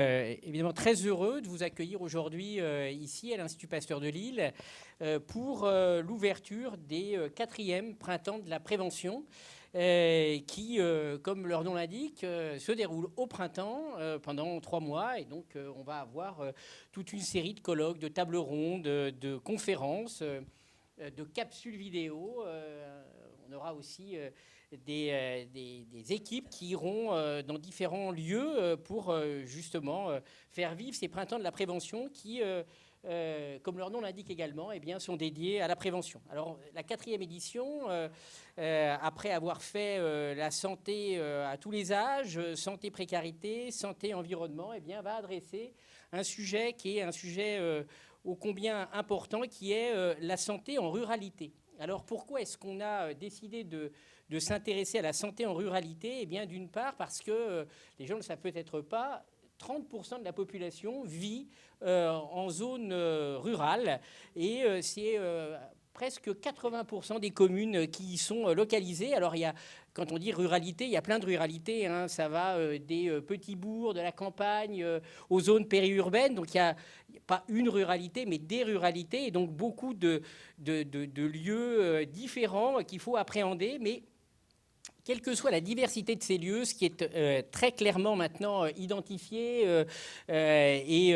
Évidemment très heureux de vous accueillir aujourd'hui ici à l'Institut Pasteur de Lille pour l'ouverture des 4e printemps de la prévention qui, comme leur nom l'indique, se déroule au printemps pendant 3 mois. Et donc on va avoir toute une série de colloques, de tables rondes, de conférences, de capsules vidéo. On aura aussi des équipes qui iront dans différents lieux pour justement faire vivre ces printemps de la prévention qui, comme leur nom l'indique également, eh bien, sont dédiés à la prévention. Alors la 4e édition, après avoir fait la santé à tous les âges, santé précarité, santé environnement, eh bien, va adresser un sujet qui est un sujet ô combien important, qui est la santé en ruralité. Alors pourquoi est-ce qu'on a décidé de s'intéresser à la santé en ruralité? Eh bien, d'une part, parce que les gens ne le savent peut-être pas, 30% de la population vit en zone rurale et c'est presque 80% des communes qui y sont localisées. Alors, quand on dit ruralité, il y a plein de ruralités, hein. Ça va des petits bourgs, de la campagne, aux zones périurbaines. Donc, il n'y a pas une ruralité, mais des ruralités. Et donc, beaucoup de lieux différents qu'il faut appréhender. Mais quelle que soit la diversité de ces lieux, ce qui est très clairement maintenant identifié et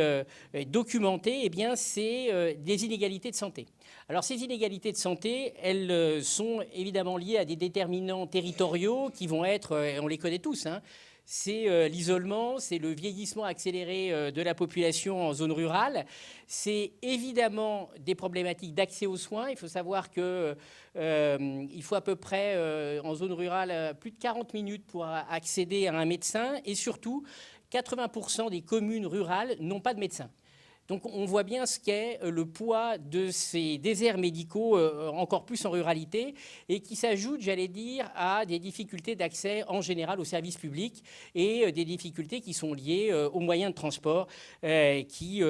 documenté, eh bien, c'est des inégalités de santé. Alors ces inégalités de santé, elles sont évidemment liées à des déterminants territoriaux qui vont être, on les connaît tous, hein, c'est l'isolement, c'est le vieillissement accéléré de la population en zone rurale. C'est évidemment des problématiques d'accès aux soins. Il faut savoir qu'il faut à peu près, en zone rurale, plus de 40 minutes pour accéder à un médecin. Et surtout, 80% des communes rurales n'ont pas de médecin. Donc on voit bien ce qu'est le poids de ces déserts médicaux, encore plus en ruralité, et qui s'ajoute, j'allais dire, à des difficultés d'accès en général aux services publics et des difficultés qui sont liées aux moyens de transport qui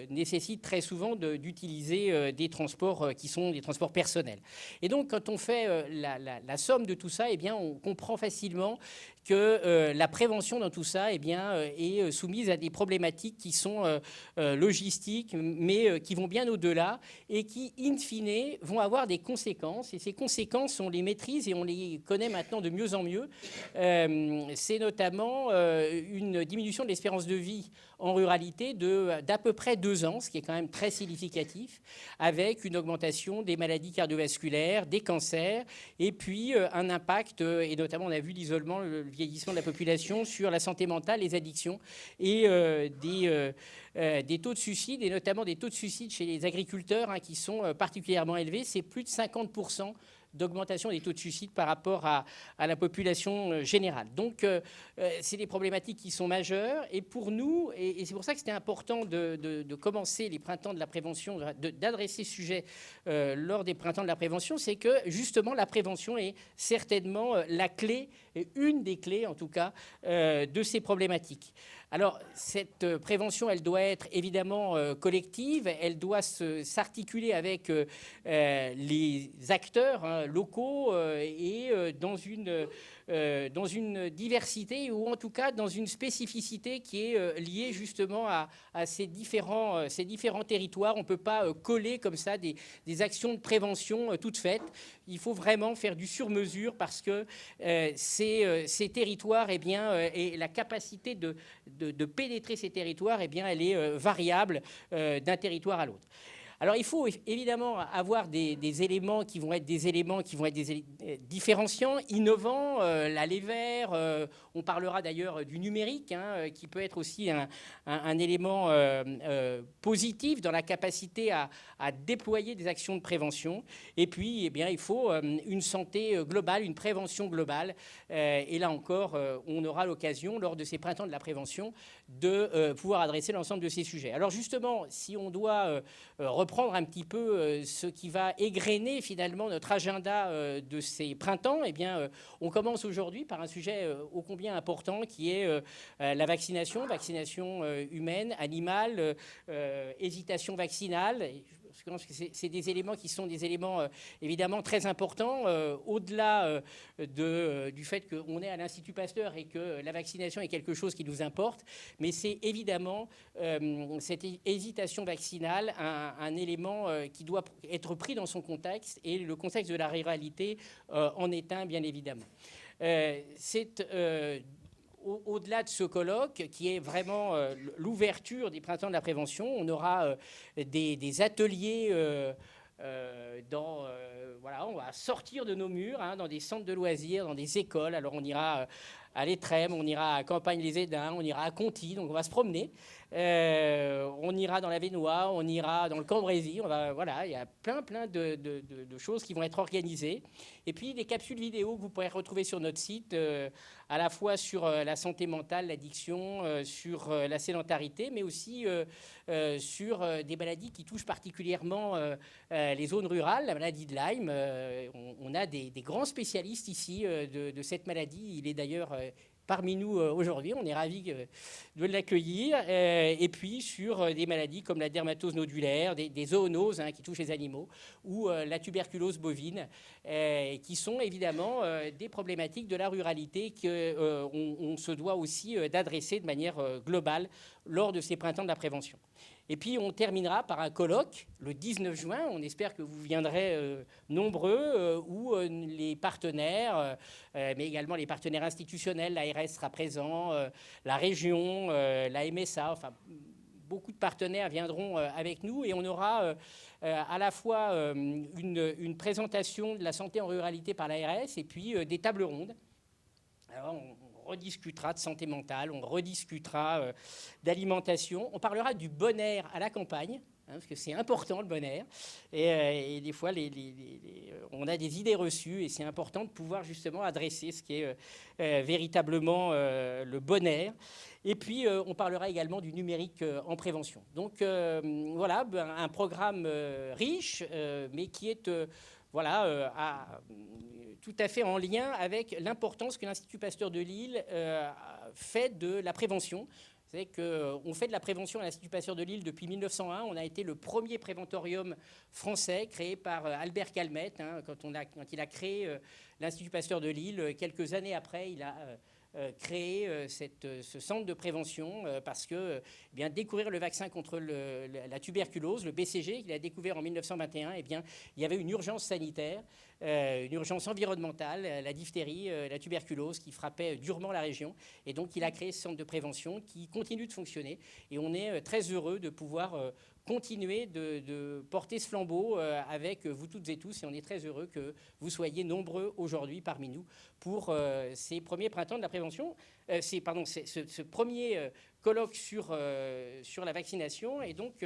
nécessitent très souvent d'utiliser des transports qui sont des transports personnels. Et donc quand on fait la somme de tout ça, eh bien, on comprend facilement que la prévention dans tout ça eh bien, est soumise à des problématiques qui sont logistiques, mais qui vont bien au-delà et qui, in fine, vont avoir des conséquences. Et ces conséquences, on les maîtrise et on les connaît maintenant de mieux en mieux. C'est notamment une diminution de l'espérance de vie en ruralité d'à peu près 2 ans, ce qui est quand même très significatif, avec une augmentation des maladies cardiovasculaires, des cancers, et puis un impact, et notamment on a vu l'isolement, le vieillissement de la population sur la santé mentale, les addictions et des taux de suicide, et notamment des taux de suicide chez les agriculteurs hein, qui sont particulièrement élevés. C'est plus de 50% d'augmentation des taux de suicide par rapport à la population générale. Donc, c'est des problématiques qui sont majeures. Et pour nous, et c'est pour ça que c'était important de commencer les printemps de la prévention, d'adresser ce sujet lors des printemps de la prévention, c'est que justement la prévention est certainement la clé, une des clés en tout cas, de ces problématiques. Alors, cette prévention, elle doit être évidemment collective, elle doit s'articuler avec les acteurs hein, locaux et dans une diversité ou en tout cas dans une spécificité qui est liée justement à ces différents territoires. On ne peut pas coller comme ça des actions de prévention toutes faites. Il faut vraiment faire du sur-mesure parce que ces territoires, eh bien, et la capacité de pénétrer ces territoires, eh bien, elle est variable d'un territoire à l'autre. Alors il faut évidemment avoir des éléments qui vont être des différenciants, innovants, l'aller vers. On parlera d'ailleurs du numérique, hein, qui peut être aussi un élément positif dans la capacité à déployer des actions de prévention. Et puis, eh bien, il faut une santé globale, une prévention globale. Et là encore, on aura l'occasion, lors de ces printemps de la prévention, de pouvoir adresser l'ensemble de ces sujets. Alors justement, si on doit reprendre un petit peu ce qui va égrener finalement notre agenda de ces printemps, eh bien, on commence aujourd'hui par un sujet ô combien important qui est la vaccination humaine, animale, hésitation vaccinale. Je pense que c'est des éléments qui sont des éléments évidemment très importants, au-delà du fait qu'on est à l'Institut Pasteur et que la vaccination est quelque chose qui nous importe, mais c'est évidemment cette hésitation vaccinale un élément qui doit être pris dans son contexte, et le contexte de la ruralité en est un, bien évidemment. C'est au-delà de ce colloque, qui est vraiment l'ouverture des printemps de la prévention, on aura des ateliers voilà, on va sortir de nos murs, hein, dans des centres de loisirs, dans des écoles. Alors on ira à l'Étrême, on ira à Campagne-les-Édins, on ira à Conty, donc on va se promener. On ira dans la Vénois, on ira dans le Cambrésis. Voilà, il y a plein de choses qui vont être organisées. Et puis des capsules vidéo que vous pourrez retrouver sur notre site, à la fois sur la santé mentale, l'addiction, sur la sédentarité, mais aussi sur des maladies qui touchent particulièrement les zones rurales, la maladie de Lyme. On a des grands spécialistes ici de cette maladie. Il est d'ailleurs parmi nous aujourd'hui, on est ravis de l'accueillir. Et puis sur des maladies comme la dermatose nodulaire, des zoonoses, hein, qui touchent les animaux, ou la tuberculose bovine, qui sont évidemment des problématiques de la ruralité qu'on se doit aussi d'adresser de manière globale lors de ces printemps de la prévention. Et puis on terminera par un colloque le 19 juin. On espère que vous viendrez nombreux, où les partenaires, mais également les partenaires institutionnels, l'ARS sera présent, la région, la MSA, enfin beaucoup de partenaires viendront avec nous, et on aura à la fois une présentation de la santé en ruralité par l'ARS et puis des tables rondes. Alors, on rediscutera de santé mentale, on rediscutera d'alimentation, on parlera du bon air à la campagne, hein, parce que c'est important le bon air, et des fois on a des idées reçues, et c'est important de pouvoir justement adresser ce qui est véritablement le bon air. Et puis on parlera également du numérique en prévention. Donc voilà, un programme riche, mais qui est tout à fait en lien avec l'importance que l'Institut Pasteur de Lille fait de la prévention. Vous savez qu'on fait de la prévention à l'Institut Pasteur de Lille depuis 1901. On a été le premier préventorium français créé par Albert Calmette, hein, quand il a créé l'Institut Pasteur de Lille. Quelques années après, il a créé ce centre de prévention parce que découvrir le vaccin contre la tuberculose, le BCG, qu'il a découvert en 1921, il y avait une urgence sanitaire, une urgence environnementale, la diphtérie, la tuberculose qui frappait durement la région. Et donc il a créé ce centre de prévention qui continue de fonctionner. Et on est très heureux de pouvoir continuer de porter ce flambeau avec vous toutes et tous, et on est très heureux que vous soyez nombreux aujourd'hui parmi nous pour ces premiers printemps de la prévention, ce premier colloque sur la vaccination. Et donc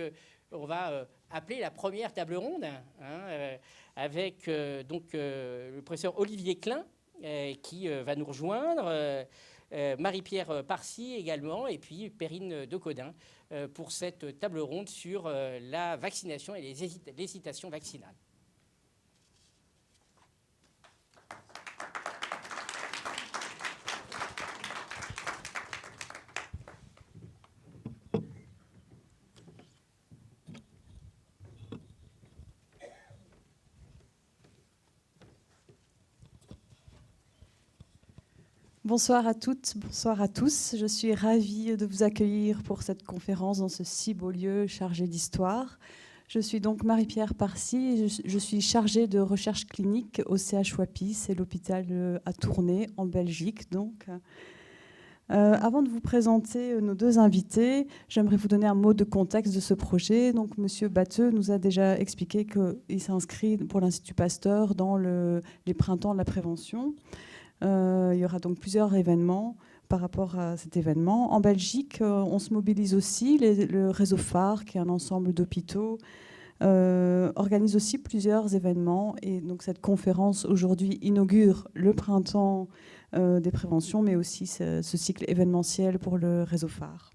on va appeler la première table ronde, hein, avec le professeur Olivier Klein qui va nous rejoindre, Marie-Pierre Parcy également, et puis Perrine Decodin pour cette table ronde sur la vaccination et l'hésitation vaccinale. Bonsoir à toutes, bonsoir à tous. Je suis ravie de vous accueillir pour cette conférence dans ce si beau lieu chargé d'histoire. Je suis donc Marie-Pierre Parcy, je suis chargée de recherche clinique au CH WAPI, c'est l'hôpital à Tournai en Belgique. Donc, avant de vous présenter nos deux invités, j'aimerais vous donner un mot de contexte de ce projet. Donc, Monsieur Batteux nous a déjà expliqué qu'il s'inscrit pour l'Institut Pasteur dans les printemps de la prévention. Il y aura donc plusieurs événements par rapport à cet événement. En Belgique, on se mobilise aussi. Le réseau phare, qui est un ensemble d'hôpitaux, organise aussi plusieurs événements. Et donc cette conférence aujourd'hui inaugure le printemps des préventions, mais aussi ce cycle événementiel pour le réseau phare.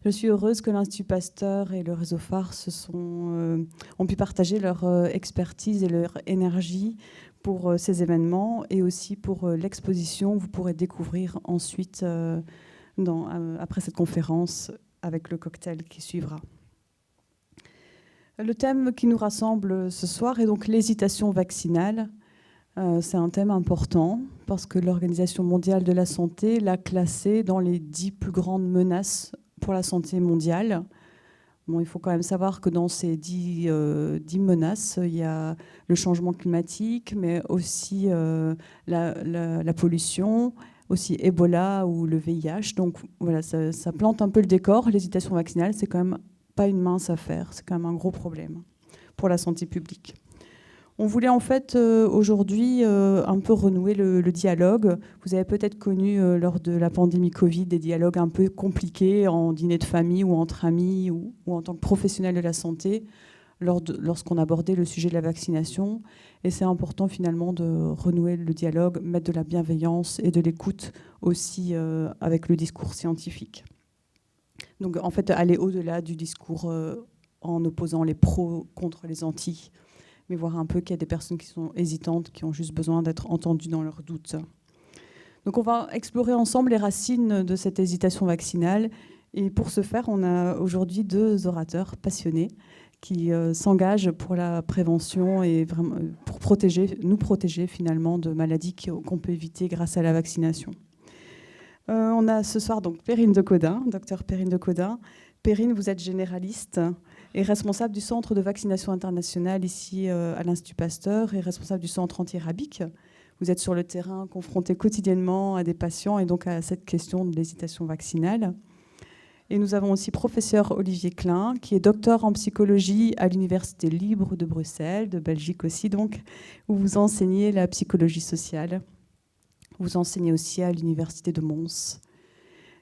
Je suis heureuse que l'Institut Pasteur et le réseau phare ont pu partager leur expertise et leur énergie pour ces événements, et aussi pour l'exposition. Vous pourrez découvrir ensuite, après cette conférence, avec le cocktail qui suivra. Le thème qui nous rassemble ce soir est donc l'hésitation vaccinale. C'est un thème important parce que l'Organisation mondiale de la santé l'a classé dans les 10 plus grandes menaces pour la santé mondiale. Bon, il faut quand même savoir que dans ces 10 menaces, il y a le changement climatique, mais aussi la pollution, aussi Ebola ou le VIH. Donc voilà, ça plante un peu le décor. L'hésitation vaccinale, c'est quand même pas une mince affaire. C'est quand même un gros problème pour la santé publique. On voulait en fait aujourd'hui un peu renouer le dialogue. Vous avez peut-être connu lors de la pandémie Covid des dialogues un peu compliqués en dîner de famille ou entre amis ou en tant que professionnel de la santé lorsqu'on abordait le sujet de la vaccination. Et c'est important finalement de renouer le dialogue, mettre de la bienveillance et de l'écoute aussi avec le discours scientifique. Donc en fait aller au-delà du discours en opposant les pros contre les anti, mais voir un peu qu'il y a des personnes qui sont hésitantes, qui ont juste besoin d'être entendues dans leurs doutes. Donc on va explorer ensemble les racines de cette hésitation vaccinale. Et pour ce faire, on a aujourd'hui 2 orateurs passionnés qui s'engagent pour la prévention et vraiment pour nous protéger finalement de maladies qu'on peut éviter grâce à la vaccination. On a ce soir donc Perrine Decodin, docteur Perrine Decodin. Perrine, vous êtes généraliste et responsable du centre de vaccination internationale ici à l'Institut Pasteur et responsable du centre antirabique. Vous êtes sur le terrain confronté quotidiennement à des patients et donc à cette question de l'hésitation vaccinale. Et nous avons aussi professeur Olivier Klein, qui est docteur en psychologie à l'Université libre de Bruxelles, de Belgique aussi donc, où vous enseignez la psychologie sociale. Vous enseignez aussi à l'Université de Mons.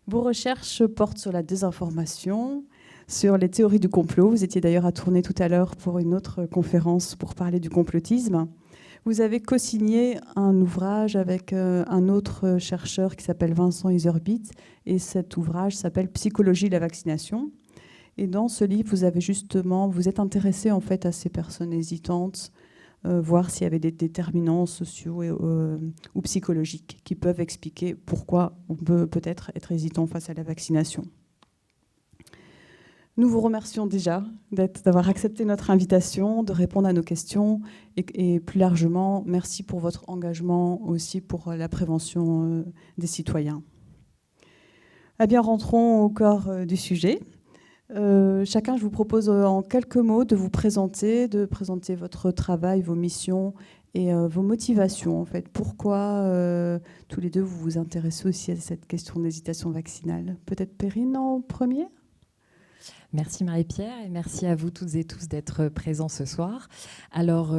Vos recherches portent sur la désinformation, sur les théories du complot. Vous étiez d'ailleurs à Tournai tout à l'heure pour une autre conférence pour parler du complotisme. Vous avez co-signé un ouvrage avec un autre chercheur qui s'appelle Vincent Iserbyt, et cet ouvrage s'appelle « Psychologie de la vaccination ». Et dans ce livre, vous êtes intéressé en fait à ces personnes hésitantes, voir s'il y avait des déterminants sociaux ou psychologiques qui peuvent expliquer pourquoi on peut peut-être être hésitant face à la vaccination. Nous vous remercions déjà d'avoir accepté notre invitation, de répondre à nos questions et plus largement, merci pour votre engagement aussi pour la prévention des citoyens. Eh bien, rentrons au cœur du sujet. Chacun, je vous propose en quelques mots de présenter votre travail, vos missions et vos motivations. En fait. Pourquoi tous les deux vous vous intéressez aussi à cette question d'hésitation vaccinale? Peut-être Perrine en premier? Merci Marie-Pierre et merci à vous toutes et tous d'être présents ce soir. Alors,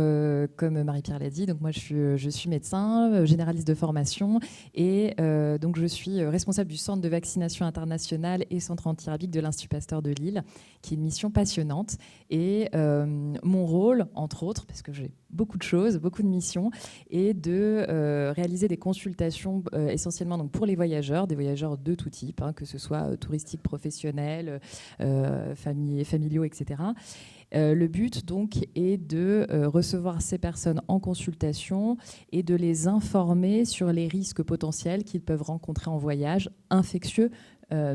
comme Marie-Pierre l'a dit, donc moi je suis médecin, généraliste de formation et donc je suis responsable du centre de vaccination internationale et centre antirabique de l'Institut Pasteur de Lille, qui est une mission passionnante. Et mon rôle, entre autres, parce que j'ai beaucoup de choses, beaucoup de missions, est de réaliser des consultations essentiellement donc pour les voyageurs, des voyageurs de tout type, hein, que ce soit touristiques, professionnels, familiaux, etc. Le but donc est de recevoir ces personnes en consultation et de les informer sur les risques potentiels qu'ils peuvent rencontrer en voyage, infectieux,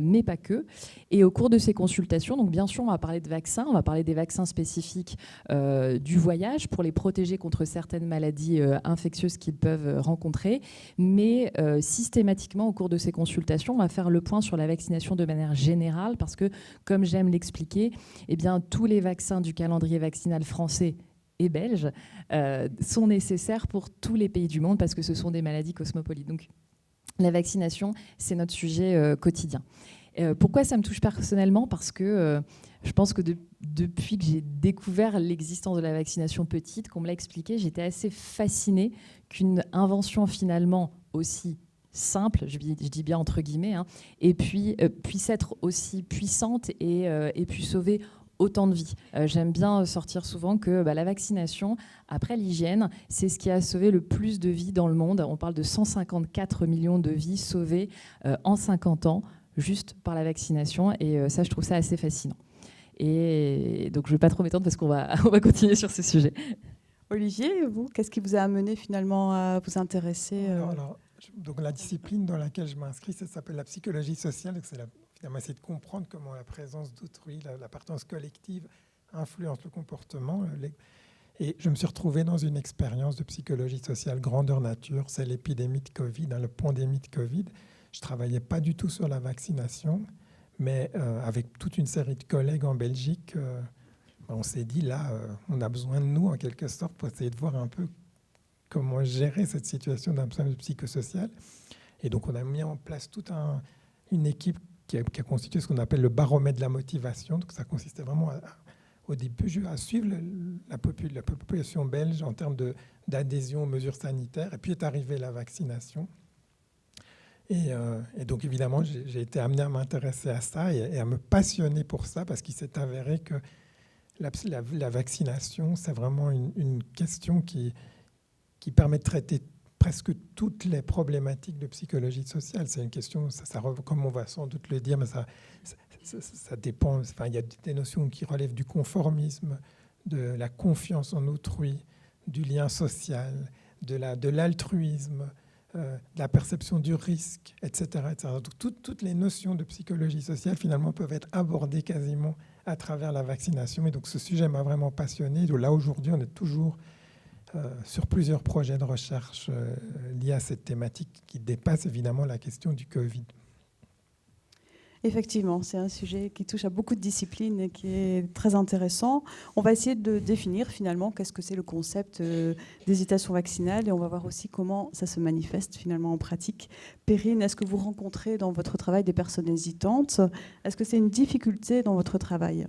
mais pas que. Et au cours de ces consultations, donc bien sûr, on va parler de vaccins, on va parler des vaccins spécifiques du voyage pour les protéger contre certaines maladies infectieuses qu'ils peuvent rencontrer. Mais systématiquement, au cours de ces consultations, on va faire le point sur la vaccination de manière générale parce que, comme j'aime l'expliquer, eh bien, tous les vaccins du calendrier vaccinal français et belge sont nécessaires pour tous les pays du monde parce que ce sont des maladies cosmopolites. Donc, la vaccination, c'est notre sujet quotidien. Pourquoi ça me touche personnellement? Parce que je pense que depuis que j'ai découvert l'existence de la vaccination petite, qu'on me l'a expliqué, j'étais assez fascinée qu'une invention finalement aussi simple, je dis bien entre guillemets, hein, et puis puisse être aussi puissante et puisse sauver autant de vies. J'aime bien sortir souvent que la vaccination, après l'hygiène, c'est ce qui a sauvé le plus de vies dans le monde. On parle de 154 millions de vies sauvées en 50 ans, juste par la vaccination. Et ça, je trouve ça assez fascinant. Et donc, je ne vais pas trop m'étendre parce qu'on va continuer sur ce sujet. Olivier, vous, qu'est-ce qui vous a amené finalement à vous intéresser Donc, la discipline dans laquelle je m'inscris, ça s'appelle la psychologie sociale. C'est finalement essayer de comprendre comment la présence d'autrui, l'appartenance collective influencent le comportement. Et je me suis retrouvé dans une expérience de psychologie sociale grandeur nature. C'est l'épidémie de Covid, la pandémie de Covid. Je ne travaillais pas du tout sur la vaccination, mais avec toute une série de collègues en Belgique, on s'est dit, là, on a besoin de nous, en quelque sorte, pour essayer de voir un peu comment gérer cette situation d'un point de vue psychosocial. Et donc, on a mis en place toute une équipe qui a constitué ce qu'on appelle le baromètre de la motivation. Donc, ça consistait vraiment, au début, à suivre la population belge en termes d'adhésion aux mesures sanitaires. Et puis est arrivée la vaccination. Et donc, évidemment, j'ai été amené à m'intéresser à ça et à me passionner pour ça, parce qu'il s'est avéré que la vaccination, c'est vraiment une question qui permet de traiter presque toutes les problématiques de psychologie sociale. C'est une question, comme on va sans doute le dire, mais ça dépend. Enfin, il y a des notions qui relèvent du conformisme, de la confiance en autrui, du lien social, de l'altruisme, de la perception du risque, etc. etc. Donc, toutes les notions de psychologie sociale, finalement, peuvent être abordées quasiment à travers la vaccination. Et donc, ce sujet m'a vraiment passionné. Donc, là, aujourd'hui, on est toujours sur plusieurs projets de recherche liés à cette thématique qui dépasse évidemment la question du Covid. Effectivement, c'est un sujet qui touche à beaucoup de disciplines et qui est très intéressant. On va essayer de définir finalement qu'est-ce que c'est le concept d'hésitation vaccinale et on va voir aussi comment ça se manifeste finalement en pratique. Perrine, est-ce que vous rencontrez dans votre travail des personnes hésitantes? Est-ce que c'est une difficulté dans votre travail?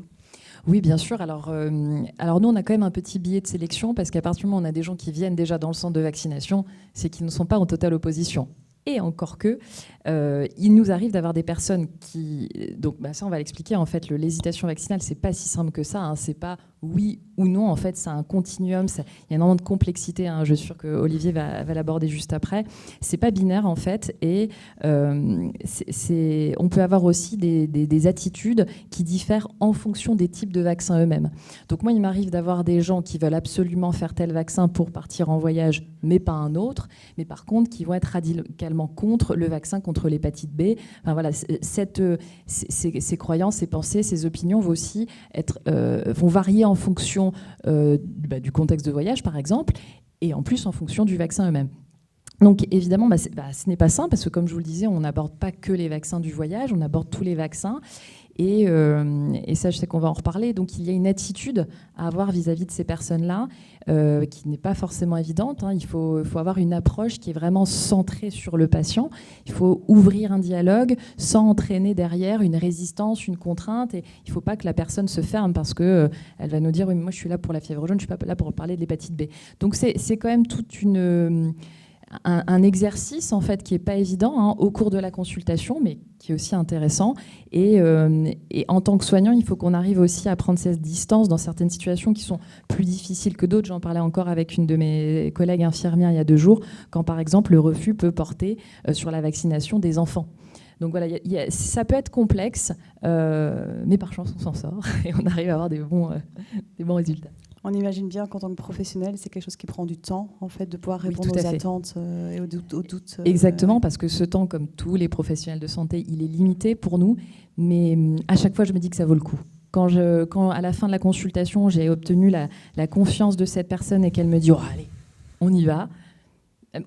Oui, bien sûr. Alors nous, on a quand même un petit biais de sélection parce qu'à partir du moment où on a des gens qui viennent déjà dans le centre de vaccination, c'est qu'ils ne sont pas en totale opposition. Et encore que, il nous arrive d'avoir des personnes qui... Donc ça, on va l'expliquer. En fait, l'hésitation vaccinale, c'est pas si simple que ça. C'est pas oui ou non. En fait, c'est un continuum. Il y a énormément de complexité. Je suis sûre que Olivier va l'aborder juste après. C'est pas binaire, en fait. Et on peut avoir aussi des attitudes qui diffèrent en fonction des types de vaccins eux-mêmes. Donc moi, il m'arrive d'avoir des gens qui veulent absolument faire tel vaccin pour partir en voyage, mais pas un autre. Mais par contre, qui vont être radicalement contre le vaccin contre l'hépatite B. Enfin, voilà, ces croyances, ces pensées, ces opinions vont aussi vont varier en fonction du contexte de voyage, par exemple, et en plus en fonction du vaccin eux-mêmes. Donc évidemment, ce n'est pas simple parce que comme je vous le disais, on n'aborde pas que les vaccins du voyage, on aborde tous les vaccins. Et ça, je sais qu'on va en reparler. Donc il y a une attitude à avoir vis-à-vis de ces personnes-là qui n'est pas forcément évidente. Il faut avoir une approche qui est vraiment centrée sur le patient. Il faut ouvrir un dialogue sans entraîner derrière une résistance, une contrainte. Et il ne faut pas que la personne se ferme parce qu'elle va nous dire « oui, mais moi je suis là pour la fièvre jaune, je ne suis pas là pour parler de l'hépatite B ». Donc c'est quand même toute un exercice en fait qui n'est pas évident au cours de la consultation, mais qui est aussi intéressant. Et en tant que soignant, il faut qu'on arrive aussi à prendre cette distance dans certaines situations qui sont plus difficiles que d'autres. J'en parlais encore avec une de mes collègues infirmières il y a 2 jours, quand par exemple le refus peut porter sur la vaccination des enfants. Donc voilà, ça peut être complexe, mais par chance on s'en sort et on arrive à avoir des bons résultats. On imagine bien qu'en tant que professionnel, c'est quelque chose qui prend du temps, en fait, de pouvoir répondre aux attentes et aux doutes. Exactement, parce que ce temps, comme tous les professionnels de santé, il est limité pour nous, mais à chaque fois, je me dis que ça vaut le coup. Quand à la fin de la consultation, j'ai obtenu la confiance de cette personne et qu'elle me dit « oh, allez, on y va »,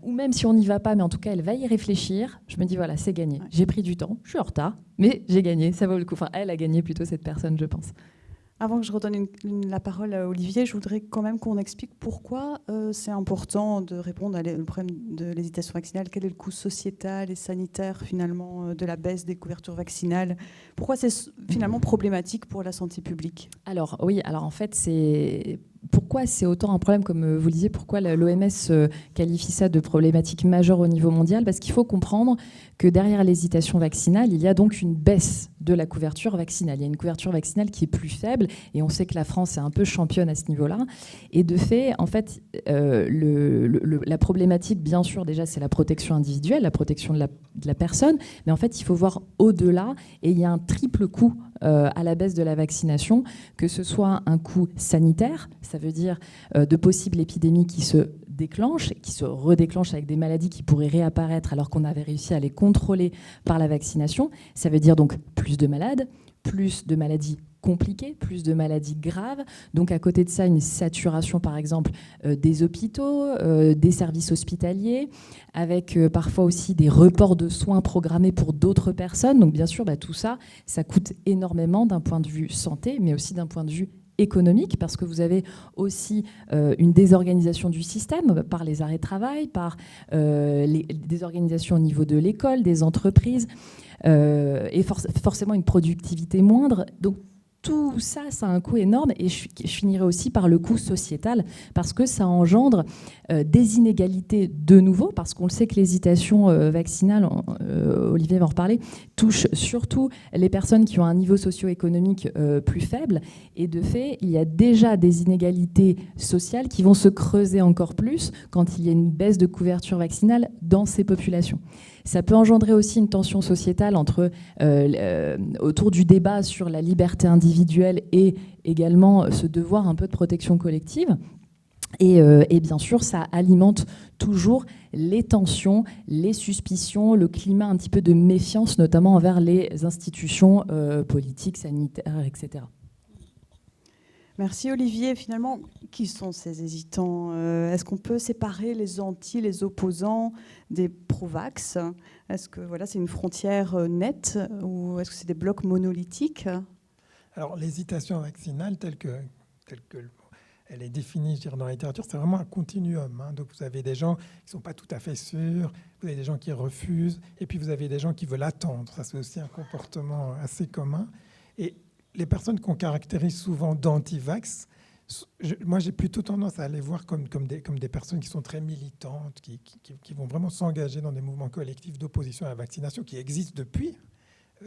ou même si on n'y va pas, mais en tout cas, elle va y réfléchir, je me dis « voilà, c'est gagné. Ouais. J'ai pris du temps, je suis en retard, mais j'ai gagné, ça vaut le coup. » Enfin, elle a gagné plutôt, cette personne, je pense. Avant que je redonne la parole à Olivier, je voudrais quand même qu'on explique pourquoi c'est important de répondre au problème de l'hésitation vaccinale. Quel est le coût sociétal et sanitaire finalement de la baisse des couvertures vaccinales? Pourquoi c'est finalement problématique pour la santé publique? Alors oui, en fait pourquoi c'est autant un problème, comme vous le disiez, pourquoi l'OMS qualifie ça de problématique majeure au niveau mondial? Parce qu'il faut comprendre que derrière l'hésitation vaccinale, il y a donc une baisse de la couverture vaccinale. Il y a une couverture vaccinale qui est plus faible, et on sait que la France est un peu championne à ce niveau-là. Et de fait, en fait, la problématique, bien sûr, déjà, c'est la protection individuelle, la protection de la personne, mais en fait, il faut voir au-delà, et il y a un triple coût à la baisse de la vaccination, que ce soit un coût sanitaire, ça veut dire de possibles épidémies qui se déclenchent, qui se redéclenchent avec des maladies qui pourraient réapparaître alors qu'on avait réussi à les contrôler par la vaccination. Ça veut dire donc plus de malades, plus de maladies compliquées, plus de maladies graves. Donc à côté de ça, une saturation par exemple des hôpitaux, des services hospitaliers, avec parfois aussi des reports de soins programmés pour d'autres personnes. Donc bien sûr, tout ça, ça coûte énormément d'un point de vue santé, mais aussi d'un point de vue économique, parce que vous avez aussi une désorganisation du système par les arrêts de travail, par les désorganisations au niveau de l'école, des entreprises, et forcément une productivité moindre. Donc tout ça, ça a un coût énorme, et je finirai aussi par le coût sociétal, parce que ça engendre des inégalités de nouveau, parce qu'on le sait que l'hésitation vaccinale, Olivier va en reparler, touche surtout les personnes qui ont un niveau socio-économique plus faible, et de fait, il y a déjà des inégalités sociales qui vont se creuser encore plus quand il y a une baisse de couverture vaccinale dans ces populations. Ça peut engendrer aussi une tension sociétale autour du débat sur la liberté individuelle et également ce devoir un peu de protection collective. Et bien sûr, ça alimente toujours les tensions, les suspicions, le climat un petit peu de méfiance, notamment envers les institutions politiques, sanitaires, etc. Merci Olivier. Finalement, qui sont ces hésitants ? Est-ce qu'on peut séparer les anti, les opposants des pro-vax ? Est-ce que c'est une frontière nette ou est-ce que c'est des blocs monolithiques ? Alors l'hésitation vaccinale telle que elle est définie dans la littérature, c'est vraiment un continuum. Donc vous avez des gens qui ne sont pas tout à fait sûrs, vous avez des gens qui refusent, et puis vous avez des gens qui veulent attendre. Ça, c'est aussi un comportement assez commun. Et les personnes qu'on caractérise souvent d'anti-vax, moi j'ai plutôt tendance à les voir comme des personnes qui sont très militantes, qui vont vraiment s'engager dans des mouvements collectifs d'opposition à la vaccination qui existent depuis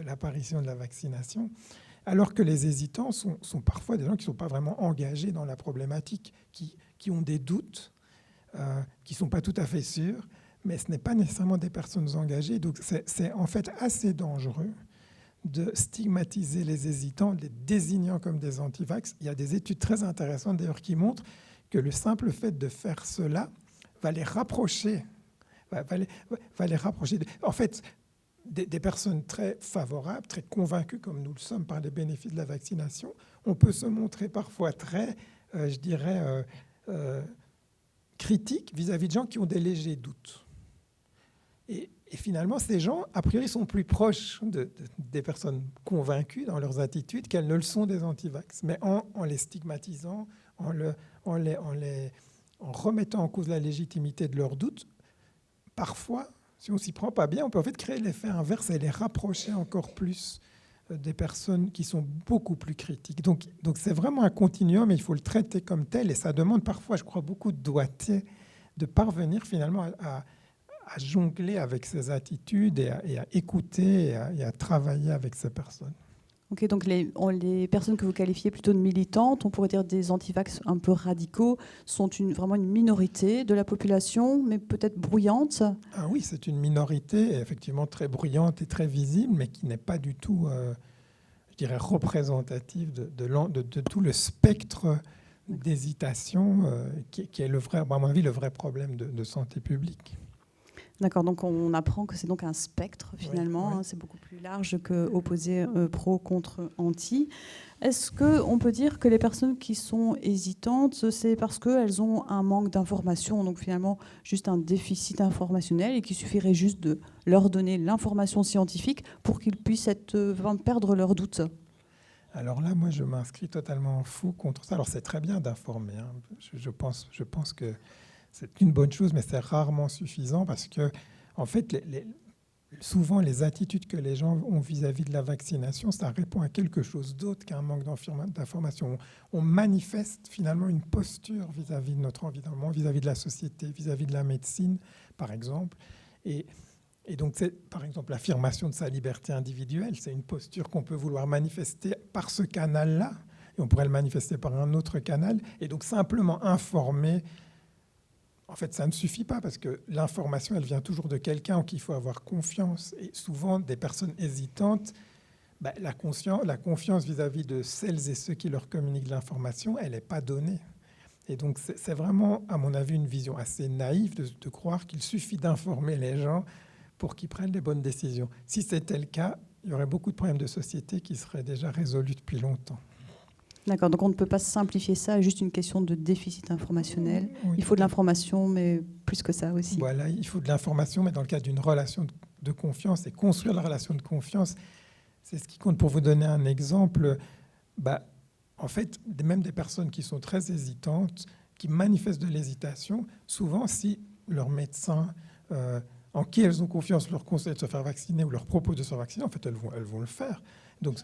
l'apparition de la vaccination, alors que les hésitants sont parfois des gens qui ne sont pas vraiment engagés dans la problématique, qui ont des doutes, qui ne sont pas tout à fait sûrs, mais ce n'est pas nécessairement des personnes engagées. Donc c'est en fait assez dangereux de stigmatiser les hésitants, les désignant comme des antivax. Il y a des études très intéressantes d'ailleurs qui montrent que le simple fait de faire cela va les rapprocher. En fait, des personnes très favorables, très convaincues comme nous le sommes par les bénéfices de la vaccination, on peut se montrer parfois très, critiques vis-à-vis de gens qui ont des légers doutes. Et finalement, ces gens, a priori, sont plus proches des personnes convaincues dans leurs attitudes qu'elles ne le sont des antivax. Mais en les stigmatisant, en remettant en cause la légitimité de leurs doutes, parfois, si on ne s'y prend pas bien, on peut en fait créer l'effet inverse et les rapprocher encore plus des personnes qui sont beaucoup plus critiques. Donc c'est vraiment un continuum, et il faut le traiter comme tel. Et ça demande parfois, je crois, beaucoup de doigté de parvenir finalement à jongler avec ces attitudes et à écouter et à travailler avec ces personnes. Ok, donc les personnes que vous qualifiez plutôt de militantes, on pourrait dire des antivax un peu radicaux, sont vraiment une minorité de la population, mais peut-être bruyante. Ah oui, c'est une minorité, effectivement très bruyante et très visible, mais qui n'est pas du tout, je dirais, représentative de tout le spectre d'hésitation qui est à mon avis, le vrai problème de santé publique. D'accord, donc on apprend que c'est donc un spectre finalement, oui. C'est beaucoup plus large que opposé pro contre anti. Est-ce qu'on peut dire que les personnes qui sont hésitantes, c'est parce qu'elles ont un manque d'information, donc finalement juste un déficit informationnel, et qu'il suffirait juste de leur donner l'information scientifique pour qu'ils puissent perdre leurs doutes ? Alors là, moi, je m'inscris totalement en faux contre ça. Alors c'est très bien d'informer, hein. Je pense que c'est une bonne chose, mais c'est rarement suffisant parce que, en fait, souvent, les attitudes que les gens ont vis-à-vis de la vaccination, ça répond à quelque chose d'autre qu'un manque d'information. On manifeste finalement une posture vis-à-vis de notre environnement, vis-à-vis de la société, vis-à-vis de la médecine, par exemple. Et donc, c'est, par exemple, l'affirmation de sa liberté individuelle. C'est une posture qu'on peut vouloir manifester par ce canal-là, et on pourrait le manifester par un autre canal. Et donc, simplement informer, en fait, ça ne suffit pas parce que l'information, elle vient toujours de quelqu'un en qui il faut avoir confiance. Et souvent, des personnes hésitantes, la confiance vis-à-vis de celles et ceux qui leur communiquent l'information, elle n'est pas donnée. Et donc, c'est vraiment, à mon avis, une vision assez naïve de croire qu'il suffit d'informer les gens pour qu'ils prennent les bonnes décisions. Si c'était le cas, il y aurait beaucoup de problèmes de société qui seraient déjà résolus depuis longtemps. D'accord, donc on ne peut pas simplifier ça à juste une question de déficit informationnel. Oui. Il faut de l'information, mais plus que ça aussi. Voilà, il faut de l'information, mais dans le cadre d'une relation de confiance, et construire la relation de confiance, c'est ce qui compte. Pour vous donner un exemple, en fait, même des personnes qui sont très hésitantes, qui manifestent de l'hésitation, souvent, si leur médecin, en qui elles ont confiance, leur conseille de se faire vacciner ou leur propose de se faire vacciner, en fait, elles vont le faire. Donc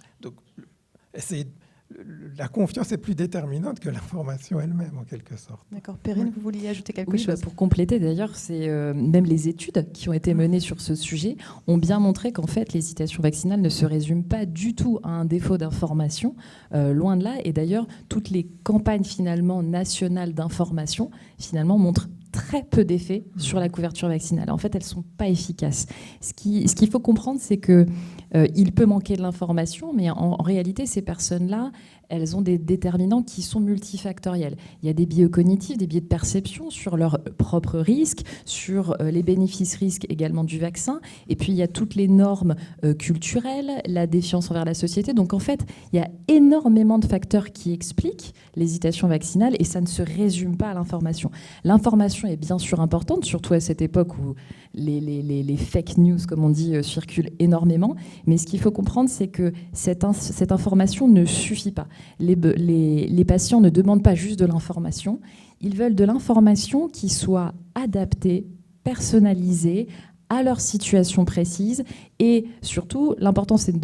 la confiance est plus déterminante que l'information elle-même, en quelque sorte. D'accord. Perrine, vous vouliez ajouter quelque chose? Pour compléter, d'ailleurs, c'est même les études qui ont été menées sur ce sujet ont bien montré qu'en fait, l'hésitation vaccinale ne se résume pas du tout à un défaut d'information, loin de là. Et d'ailleurs, toutes les campagnes finalement nationales d'information finalement montrent très peu d'effets sur la couverture vaccinale. En fait, elles ne sont pas efficaces. Ce qu'il faut comprendre, c'est qu'il peut manquer de l'information, mais en réalité, ces personnes-là, elles ont des déterminants qui sont multifactoriels. Il y a des biais cognitifs, des biais de perception sur leurs propres risques, sur les bénéfices-risques également du vaccin. Et puis, il y a toutes les normes culturelles, la défiance envers la société. Donc, en fait, il y a énormément de facteurs qui expliquent l'hésitation vaccinale et ça ne se résume pas à l'information. L'information est bien sûr importante, surtout à cette époque où les fake news, comme on dit, circulent énormément. Mais ce qu'il faut comprendre, c'est que cette information ne suffit pas. Les patients ne demandent pas juste de l'information, ils veulent de l'information qui soit adaptée, personnalisée, à leur situation précise. Et surtout, l'important, c'est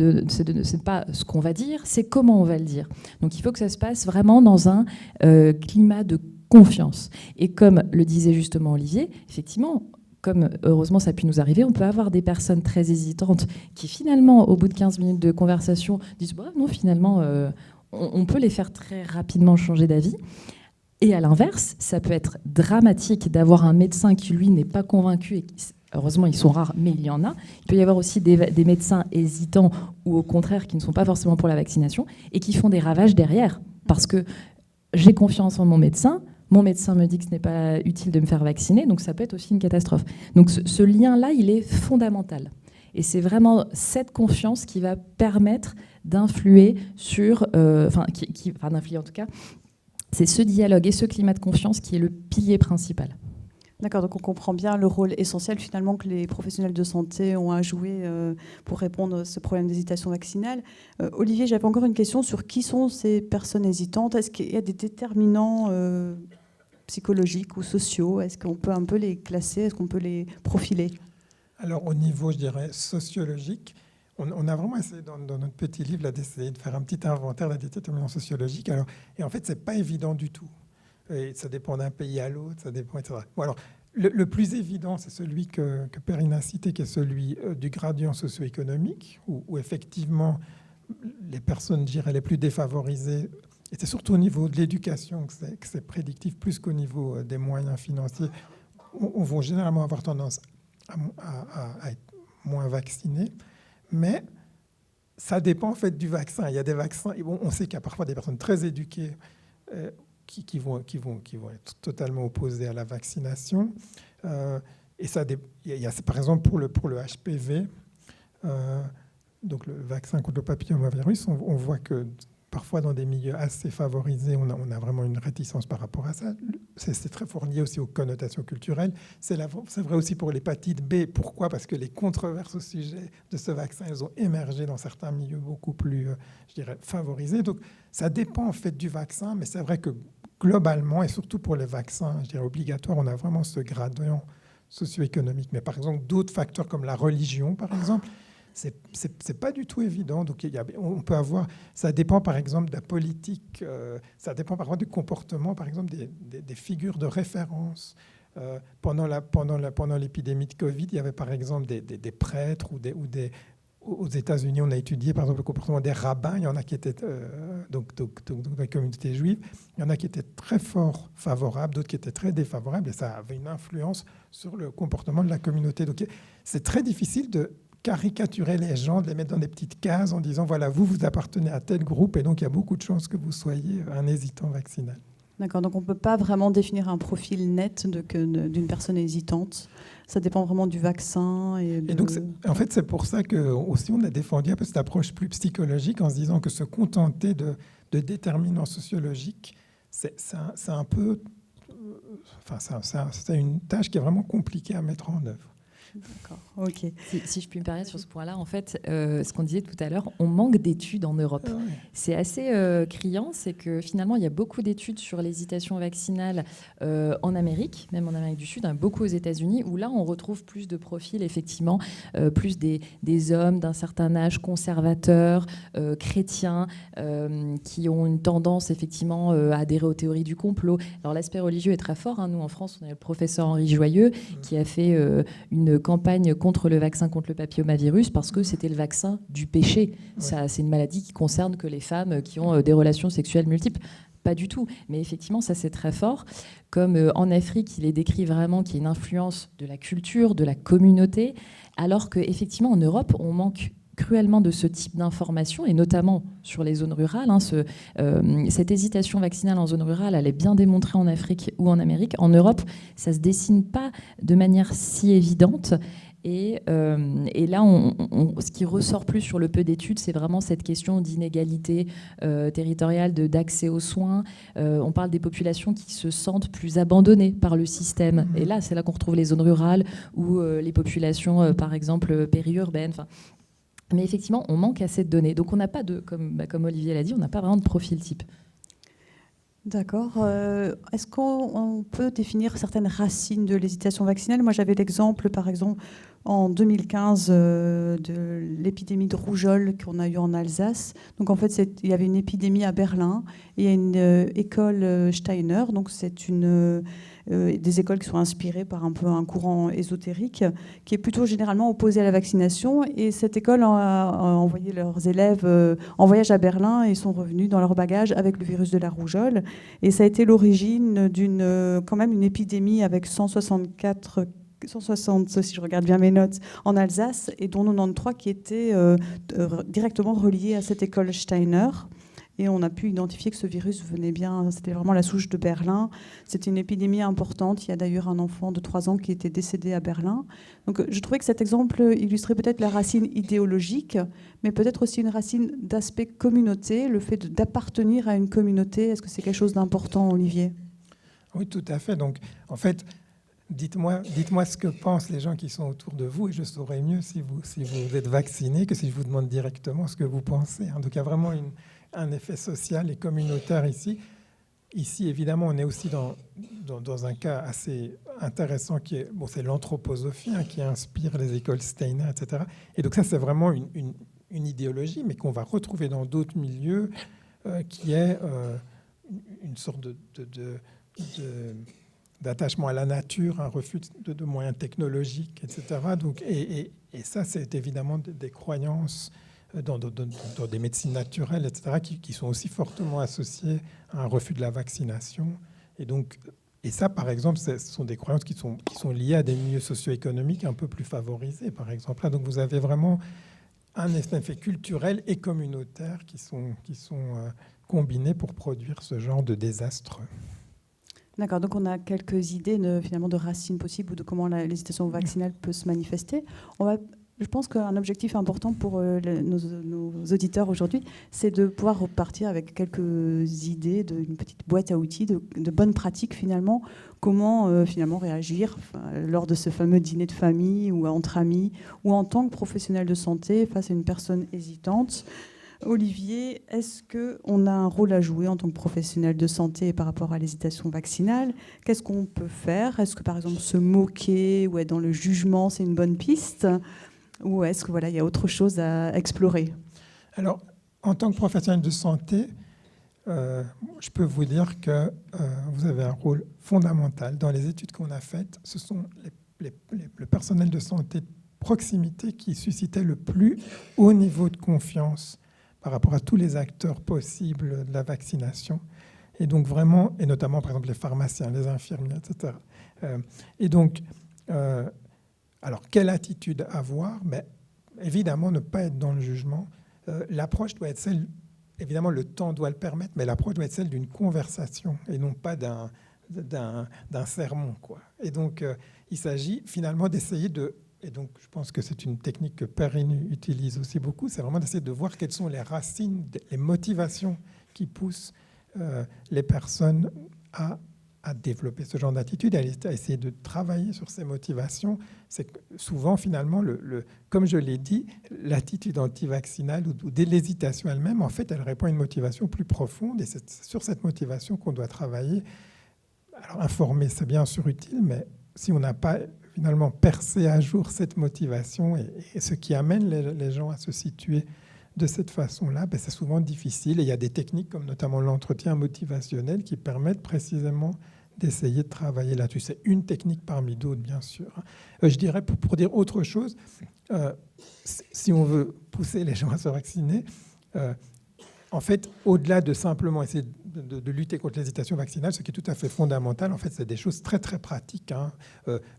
pas ce qu'on va dire, c'est comment on va le dire. Donc il faut que ça se passe vraiment dans un climat de confiance. Et comme le disait justement Olivier, effectivement, comme heureusement ça a pu nous arriver, on peut avoir des personnes très hésitantes qui finalement, au bout de 15 minutes de conversation, disent bah, non, finalement, on peut les faire très rapidement changer d'avis. Et à l'inverse, ça peut être dramatique d'avoir un médecin qui, lui, n'est pas convaincu. Et heureusement, ils sont rares, mais il y en a. Il peut y avoir aussi des médecins hésitants ou au contraire qui ne sont pas forcément pour la vaccination et qui font des ravages derrière. Parce que j'ai confiance en mon médecin me dit que ce n'est pas utile de me faire vacciner, donc ça peut être aussi une catastrophe. Donc ce lien-là, il est fondamental. Et c'est vraiment cette confiance qui va permettre d'influer sur... d'influer en tout cas, c'est ce dialogue et ce climat de confiance qui est le pilier principal. D'accord, donc on comprend bien le rôle essentiel finalement que les professionnels de santé ont à jouer pour répondre à ce problème d'hésitation vaccinale. Olivier, j'avais encore une question sur qui sont ces personnes hésitantes. Est-ce qu'il y a des déterminants psychologiques ou sociaux? Est-ce qu'on peut un peu les classer? Est-ce qu'on peut les profiler? Alors au niveau, je dirais, sociologique, on a vraiment essayé dans notre petit livre là, d'essayer de faire un petit inventaire des déterminants sociologiques. Et en fait, ce n'est pas évident du tout. Et ça dépend d'un pays à l'autre, ça dépend, etc. Bon, alors, le plus évident, c'est celui que Perrine a cité, qui est celui du gradient socio-économique, où effectivement, les personnes, je dirais, les plus défavorisées, et c'est surtout au niveau de l'éducation que c'est prédictif, plus qu'au niveau des moyens financiers, on va généralement avoir tendance à être moins vaccinés. Mais ça dépend en fait du vaccin. Il y a des vaccins, on sait qu'il y a parfois des personnes très éduquées qui vont être totalement opposées à la vaccination. Et ça, il y a, par exemple pour le HPV, donc le vaccin contre le papillomavirus, on voit que parfois dans des milieux assez favorisés, on a vraiment une réticence par rapport à ça. C'est très fort lié aussi aux connotations culturelles. C'est vrai aussi pour l'hépatite B. Pourquoi? Parce que les controverses au sujet de ce vaccin, elles ont émergé dans certains milieux beaucoup plus, je dirais, favorisés. Donc ça dépend en fait du vaccin, mais c'est vrai que globalement, et surtout pour les vaccins, je dirais, obligatoires, on a vraiment ce gradient socio-économique. Mais par exemple, d'autres facteurs comme la religion, par exemple, c'est pas du tout évident. Donc on peut avoir, ça dépend par exemple de la politique, ça dépend parfois du comportement, par exemple des figures de référence. Pendant l'épidémie de Covid, il y avait par exemple des prêtres aux États-Unis, on a étudié par exemple le comportement des rabbins. Il y en a qui étaient donc dans la communauté juive, il y en a qui étaient très fort favorables, d'autres qui étaient très défavorables, et ça avait une influence sur le comportement de la communauté. Donc c'est très difficile de caricaturer les gens, de les mettre dans des petites cases en disant voilà, vous appartenez à tel groupe et donc il y a beaucoup de chances que vous soyez un hésitant vaccinal. D'accord, donc on ne peut pas vraiment définir un profil net d'une personne hésitante. Ça dépend vraiment du vaccin. Et donc, en fait, c'est pour ça que aussi on a défendu un peu cette approche plus psychologique en se disant que se contenter de déterminants sociologiques, c'est un peu... c'est une tâche qui est vraiment compliquée à mettre en œuvre. D'accord, ok. Si je puis me permettre sur ce point-là, en fait, ce qu'on disait tout à l'heure, on manque d'études en Europe. Ah ouais. C'est assez criant, c'est que finalement, il y a beaucoup d'études sur l'hésitation vaccinale en Amérique, même en Amérique du Sud, beaucoup aux États-Unis, où là, on retrouve plus de profils, effectivement, plus des hommes d'un certain âge, conservateurs, chrétiens, qui ont une tendance, effectivement, à adhérer aux théories du complot. Alors, l'aspect religieux est très fort. Hein. Nous, en France, on a le professeur Henri Joyeux, qui a fait une campagne contre le vaccin contre le papillomavirus parce que c'était le vaccin du péché. Ouais. C'est une maladie qui concerne que les femmes qui ont des relations sexuelles multiples. Pas du tout. Mais effectivement, ça, c'est très fort. Comme en Afrique, il est décrit vraiment qu'il y a une influence de la culture, de la communauté, alors qu'effectivement, en Europe, on manque cruellement de ce type d'informations, et notamment sur les zones rurales. Hein, cette hésitation vaccinale en zone rurale, elle est bien démontrée en Afrique ou en Amérique. En Europe, ça ne se dessine pas de manière si évidente. Et là, ce qui ressort plus sur le peu d'études, c'est vraiment cette question d'inégalité territoriale, d'accès aux soins. On parle des populations qui se sentent plus abandonnées par le système. Et là, c'est là qu'on retrouve les zones rurales ou les populations, par exemple, périurbaines. Mais effectivement, on manque assez de données. Donc, on n'a pas comme Olivier l'a dit, on n'a pas vraiment de profil type. D'accord. Est-ce qu'on peut définir certaines racines de l'hésitation vaccinale? Moi, j'avais l'exemple, par exemple, en 2015, de l'épidémie de rougeole qu'on a eue en Alsace. Donc, en fait, il y avait une épidémie à Berlin. Et il y a une école Steiner. Donc, c'est des écoles qui sont inspirées par un courant ésotérique qui est plutôt généralement opposé à la vaccination. Et cette école a envoyé leurs élèves en voyage à Berlin et sont revenus dans leur bagage avec le virus de la rougeole. Et ça a été l'origine quand même une épidémie avec 160, si je regarde bien mes notes, en Alsace, et dont 93 qui étaient directement reliés à cette école Steiner. Et on a pu identifier que ce virus venait bien, c'était vraiment la souche de Berlin. C'était une épidémie importante. Il y a d'ailleurs un enfant de 3 ans qui était décédé à Berlin. Donc je trouvais que cet exemple illustrait peut-être la racine idéologique, mais peut-être aussi une racine d'aspect communauté, le fait d'appartenir à une communauté. Est-ce que c'est quelque chose d'important, Olivier? Oui, tout à fait. Donc, en fait, dites-moi ce que pensent les gens qui sont autour de vous et je saurai mieux si vous êtes vacciné que si je vous demande directement ce que vous pensez. Donc, il y a vraiment un effet social et communautaire ici. Ici, évidemment, on est aussi dans un cas assez intéressant qui est, c'est l'anthroposophie qui inspire les écoles Steiner, etc. Et donc ça, c'est vraiment une idéologie, mais qu'on va retrouver dans d'autres milieux, qui est une sorte d'attachement à la nature, un refus de moyens technologiques, etc. Donc, et ça, c'est évidemment des croyances dans des médecines naturelles, etc., qui sont aussi fortement associées à un refus de la vaccination. Et ça, par exemple, ce sont des croyances qui sont liées à des milieux socio-économiques un peu plus favorisés, par exemple. Là, donc vous avez vraiment un effet culturel et communautaire qui sont combinés pour produire ce genre de désastre. D'accord, donc on a quelques idées finalement de racines possibles ou de comment l'hésitation vaccinale peut se manifester. Je pense qu'un objectif important pour nos auditeurs aujourd'hui, c'est de pouvoir repartir avec quelques idées d'une petite boîte à outils, de bonnes pratiques finalement, comment finalement réagir lors de ce fameux dîner de famille ou entre amis, ou en tant que professionnel de santé face à une personne hésitante. Olivier, est-ce qu'on a un rôle à jouer en tant que professionnel de santé par rapport à l'hésitation vaccinale? Qu'est-ce qu'on peut faire? Est-ce que par exemple se moquer ou être dans le jugement, c'est une bonne piste? Ou est-ce qu'il y a autre chose à explorer? Alors, en tant que professionnel de santé, je peux vous dire que vous avez un rôle fondamental. Dans les études qu'on a faites, ce sont le personnel de santé de proximité qui suscitait le plus haut niveau de confiance par rapport à tous les acteurs possibles de la vaccination. Et donc vraiment, et notamment par exemple les pharmaciens, les infirmiers, etc. Et donc, alors quelle attitude avoir? Évidemment, ne pas être dans le jugement. L'approche doit être celle évidemment, le temps doit le permettre, mais l'approche doit être celle d'une conversation et non pas d'un sermon, quoi. Et donc, il s'agit finalement d'essayer de... Et donc, je pense que c'est une technique que Perrin utilise aussi beaucoup, c'est vraiment d'essayer de voir quelles sont les racines, les motivations qui poussent les personnes à développer ce genre d'attitude, à essayer de travailler sur ces motivations. C'est que souvent, finalement, comme je l'ai dit, l'attitude anti-vaccinale ou l'hésitation elle-même, en fait, elle répond à une motivation plus profonde, et c'est sur cette motivation qu'on doit travailler. Alors, informer, c'est bien sûr utile, mais si on n'a pas finalement percé à jour cette motivation et ce qui amène les gens à se situer de cette façon-là, ben c'est souvent difficile. Et il y a des techniques comme notamment l'entretien motivationnel qui permettent précisément d'essayer de travailler là-dessus. C'est une technique parmi d'autres, bien sûr. Je dirais, pour dire autre chose, si on veut pousser les gens à se vacciner, en fait, au-delà de simplement essayer de lutter contre l'hésitation vaccinale, ce qui est tout à fait fondamental, en fait, c'est des choses très, très pratiques.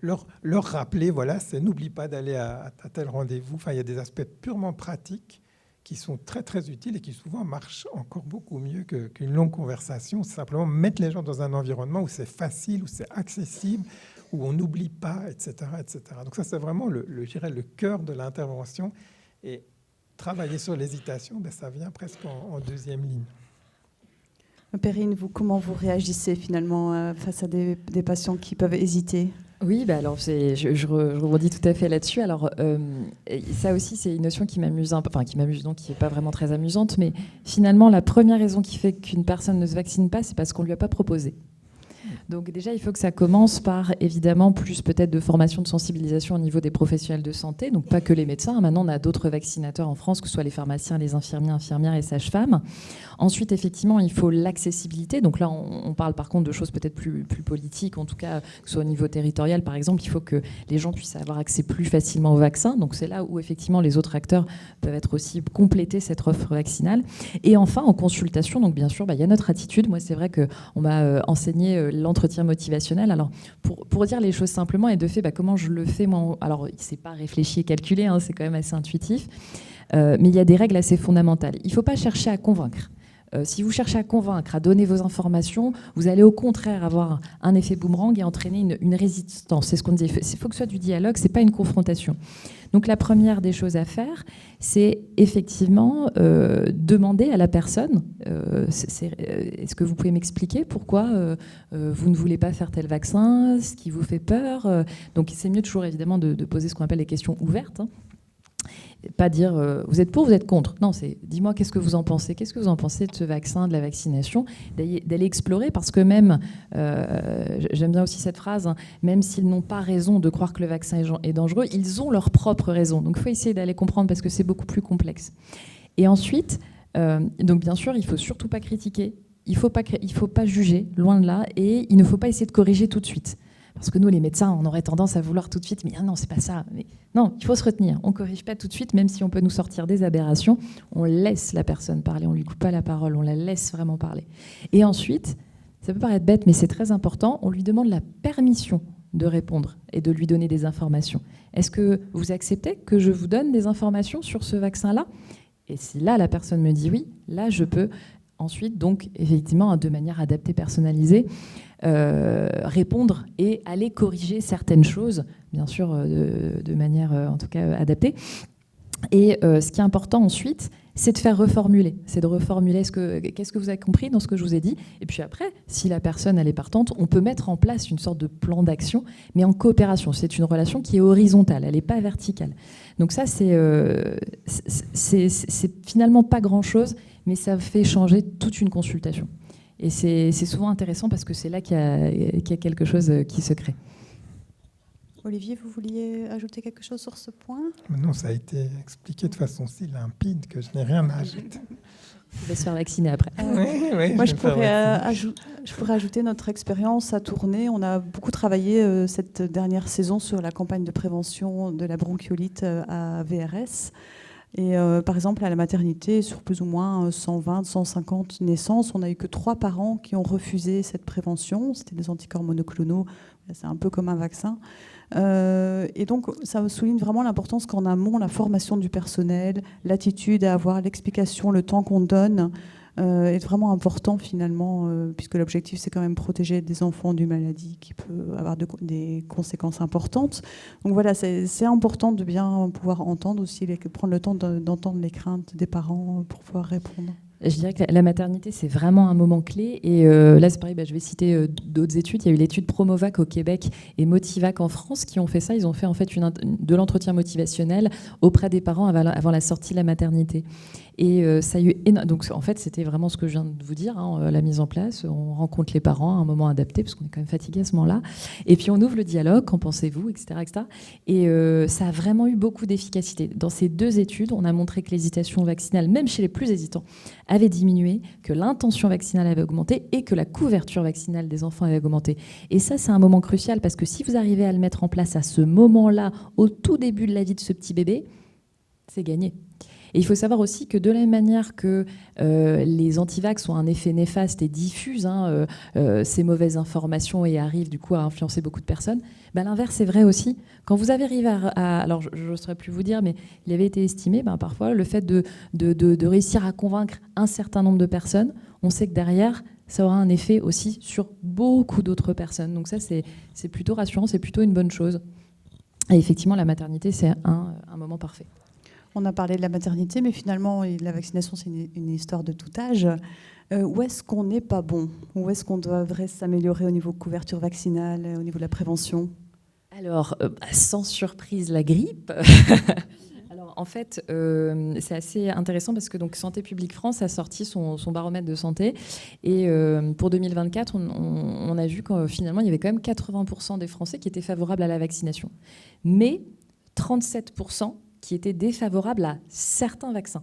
Leur rappeler, voilà, c'est n'oublie pas d'aller à tel rendez-vous. Enfin, il y a des aspects purement pratiques qui sont très, très utiles et qui souvent marchent encore beaucoup mieux qu'une longue conversation. C'est simplement mettre les gens dans un environnement où c'est facile, où c'est accessible, où on n'oublie pas, etc., etc. Donc ça, c'est vraiment, je dirais, le cœur de l'intervention. Et travailler sur l'hésitation, ben, ça vient presque en deuxième ligne. Perrine, comment vous réagissez finalement face à des patients qui peuvent hésiter ? Oui, bah alors je rebondis tout à fait là-dessus. Alors ça aussi, c'est une notion qui m'amuse un peu, enfin qui m'amuse, donc qui n'est pas vraiment très amusante, mais finalement, la première raison qui fait qu'une personne ne se vaccine pas, c'est parce qu'on ne lui a pas proposé. Donc déjà, il faut que ça commence par, évidemment, plus peut-être de formation, de sensibilisation au niveau des professionnels de santé, donc pas que les médecins. Maintenant, on a d'autres vaccinateurs en France, que ce soit les pharmaciens, les infirmiers, infirmières et sages-femmes. Ensuite, effectivement, il faut l'accessibilité. Donc là, on parle par contre de choses peut-être plus politiques, en tout cas, que ce soit au niveau territorial, par exemple. Il faut que les gens puissent avoir accès plus facilement au vaccin. Donc c'est là où, effectivement, les autres acteurs peuvent être aussi compléter cette offre vaccinale. Et enfin, en consultation, donc bien sûr, il y a notre attitude. Moi, c'est vrai qu'on m'a enseigné l'entretien motivationnel. Alors, pour dire les choses simplement, et de fait, comment je le fais, moi, alors, c'est pas réfléchi et calculé, hein, c'est quand même assez intuitif, mais il y a des règles assez fondamentales. Il ne faut pas chercher à convaincre. Si vous cherchez à convaincre, à donner vos informations, vous allez au contraire avoir un effet boomerang et entraîner une résistance. C'est ce qu'on dit. Il faut que ce soit du dialogue, ce n'est pas une confrontation. Donc la première des choses à faire, c'est effectivement demander à la personne, est-ce que vous pouvez m'expliquer pourquoi vous ne voulez pas faire tel vaccin, ce qui vous fait peur. Donc c'est mieux toujours évidemment de poser ce qu'on appelle les questions ouvertes. Hein. Pas dire vous êtes pour, vous êtes contre. Non, c'est dis-moi qu'est-ce que vous en pensez. Qu'est-ce que vous en pensez de ce vaccin, de la vaccination, d'aller explorer, parce que même, j'aime bien aussi cette phrase, hein, même s'ils n'ont pas raison de croire que le vaccin est dangereux, ils ont leur propre raison. Donc il faut essayer d'aller comprendre parce que c'est beaucoup plus complexe. Et ensuite, donc bien sûr, il ne faut surtout pas critiquer, il faut pas juger, loin de là, et il ne faut pas essayer de corriger tout de suite. Parce que nous, les médecins, on aurait tendance à vouloir tout de suite, mais non, c'est pas ça. Mais non, il faut se retenir. On ne corrige pas tout de suite, même si on peut nous sortir des aberrations. On laisse la personne parler, on ne lui coupe pas la parole, on la laisse vraiment parler. Et ensuite, ça peut paraître bête, mais c'est très important, on lui demande la permission de répondre et de lui donner des informations. Est-ce que vous acceptez que je vous donne des informations sur ce vaccin-là ? Et si là, la personne me dit oui, là, je peux ensuite, donc, effectivement, de manière adaptée, personnalisée, répondre et aller corriger certaines choses, bien sûr de manière en tout cas adaptée. Et ce qui est important ensuite, c'est de faire reformuler. C'est de reformuler qu'est-ce que vous avez compris dans ce que je vous ai dit. Et puis après, si la personne elle est partante, on peut mettre en place une sorte de plan d'action, mais en coopération. C'est une relation qui est horizontale, elle n'est pas verticale. Donc ça, c'est finalement pas grand-chose, mais ça fait changer toute une consultation. Et c'est souvent intéressant parce que c'est là qu'il y a quelque chose qui se crée. Olivier, vous vouliez ajouter quelque chose sur ce point ? Non, ça a été expliqué de façon si limpide que je n'ai rien à ajouter. On va se faire vacciner après. Oui, moi, je pourrais ajouter notre expérience à Tournai. On a beaucoup travaillé cette dernière saison sur la campagne de prévention de la bronchiolite à VRS. Et par exemple, à la maternité, sur plus ou moins 120, 150 naissances, on n'a eu que 3 parents qui ont refusé cette prévention. C'était des anticorps monoclonaux. C'est un peu comme un vaccin. Et donc, ça souligne vraiment l'importance qu'en amont, la formation du personnel, l'attitude à avoir, l'explication, le temps qu'on donne est vraiment important finalement, puisque l'objectif, c'est quand même protéger des enfants d'une maladie qui peut avoir des conséquences importantes. Donc voilà, c'est important de bien pouvoir entendre aussi, prendre le temps d'entendre les craintes des parents pour pouvoir répondre. Je dirais que la maternité, c'est vraiment un moment clé. Et là, c'est pareil, je vais citer d'autres études. Il y a eu l'étude Promovac au Québec et Motivac en France qui ont fait ça. Ils ont fait en fait de l'entretien motivationnel auprès des parents avant la sortie de la maternité. Et ça a eu donc en fait, c'était vraiment ce que je viens de vous dire, la mise en place. On rencontre les parents à un moment adapté, parce qu'on est quand même fatigué à ce moment-là. Et puis on ouvre le dialogue, qu'en pensez-vous, etc., etc. Et ça a vraiment eu beaucoup d'efficacité. Dans ces 2 études, on a montré que l'hésitation vaccinale, même chez les plus hésitants, avait diminué, que l'intention vaccinale avait augmenté et que la couverture vaccinale des enfants avait augmenté. Et ça, c'est un moment crucial, parce que si vous arrivez à le mettre en place à ce moment-là, au tout début de la vie de ce petit bébé, c'est gagné. Et il faut savoir aussi que de la même manière que les antivax ont un effet néfaste et diffusent ces mauvaises informations et arrivent du coup à influencer beaucoup de personnes, l'inverse est vrai aussi. Quand vous arrivez alors je ne saurais plus vous dire, mais il avait été estimé parfois le fait de réussir à convaincre un certain nombre de personnes, on sait que derrière, ça aura un effet aussi sur beaucoup d'autres personnes. Donc ça, c'est plutôt rassurant, c'est plutôt une bonne chose. Et effectivement, la maternité, c'est un moment parfait. On a parlé de la maternité, mais finalement, la vaccination, c'est une histoire de tout âge. Où est-ce qu'on n'est pas bon? Où est-ce qu'on devrait s'améliorer au niveau couverture vaccinale, au niveau de la prévention? Alors, sans surprise, la grippe. Alors, en fait, c'est assez intéressant parce que donc, Santé publique France a sorti son baromètre de santé. Et pour 2024, on a vu que finalement, il y avait quand même 80% des Français qui étaient favorables à la vaccination. Mais 37% qui étaient défavorables à certains vaccins.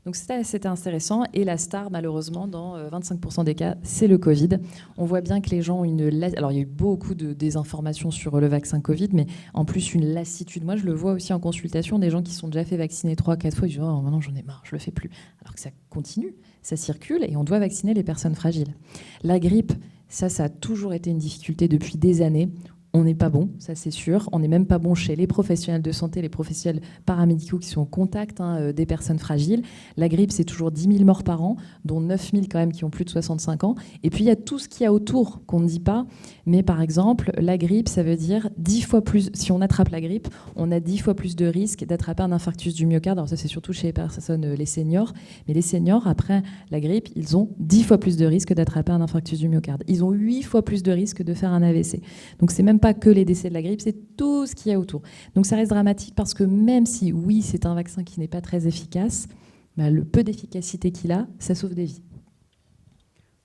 Donc c'était intéressant. Et la star, malheureusement, dans 25% des cas, c'est le Covid. On voit bien que les gens ont alors il y a eu beaucoup de désinformations sur le vaccin Covid, mais en plus une lassitude. Moi, je le vois aussi en consultation, des gens qui sont déjà fait vacciner 3-4 fois, ils disent « Oh, maintenant j'en ai marre, je le fais plus ». Alors que ça continue, ça circule et on doit vacciner les personnes fragiles. La grippe, ça a toujours été une difficulté depuis des années. On n'est pas bon, ça c'est sûr. On n'est même pas bon chez les professionnels de santé, les professionnels paramédicaux qui sont au contact des personnes fragiles. La grippe, c'est toujours 10 000 morts par an, dont 9 000 quand même qui ont plus de 65 ans. Et puis il y a tout ce qu'il y a autour qu'on ne dit pas. Mais par exemple, la grippe, ça veut dire 10 fois plus. Si on attrape la grippe, on a 10 fois plus de risques d'attraper un infarctus du myocarde. Alors ça, c'est surtout chez les personnes, les seniors. Mais les seniors, après la grippe, ils ont 10 fois plus de risques d'attraper un infarctus du myocarde. Ils ont 8 fois plus de risques de faire un AVC. Donc c'est même pas que les décès de la grippe, c'est tout ce qu'il y a autour. Donc ça reste dramatique parce que même si, oui, c'est un vaccin qui n'est pas très efficace, le peu d'efficacité qu'il a, ça sauve des vies.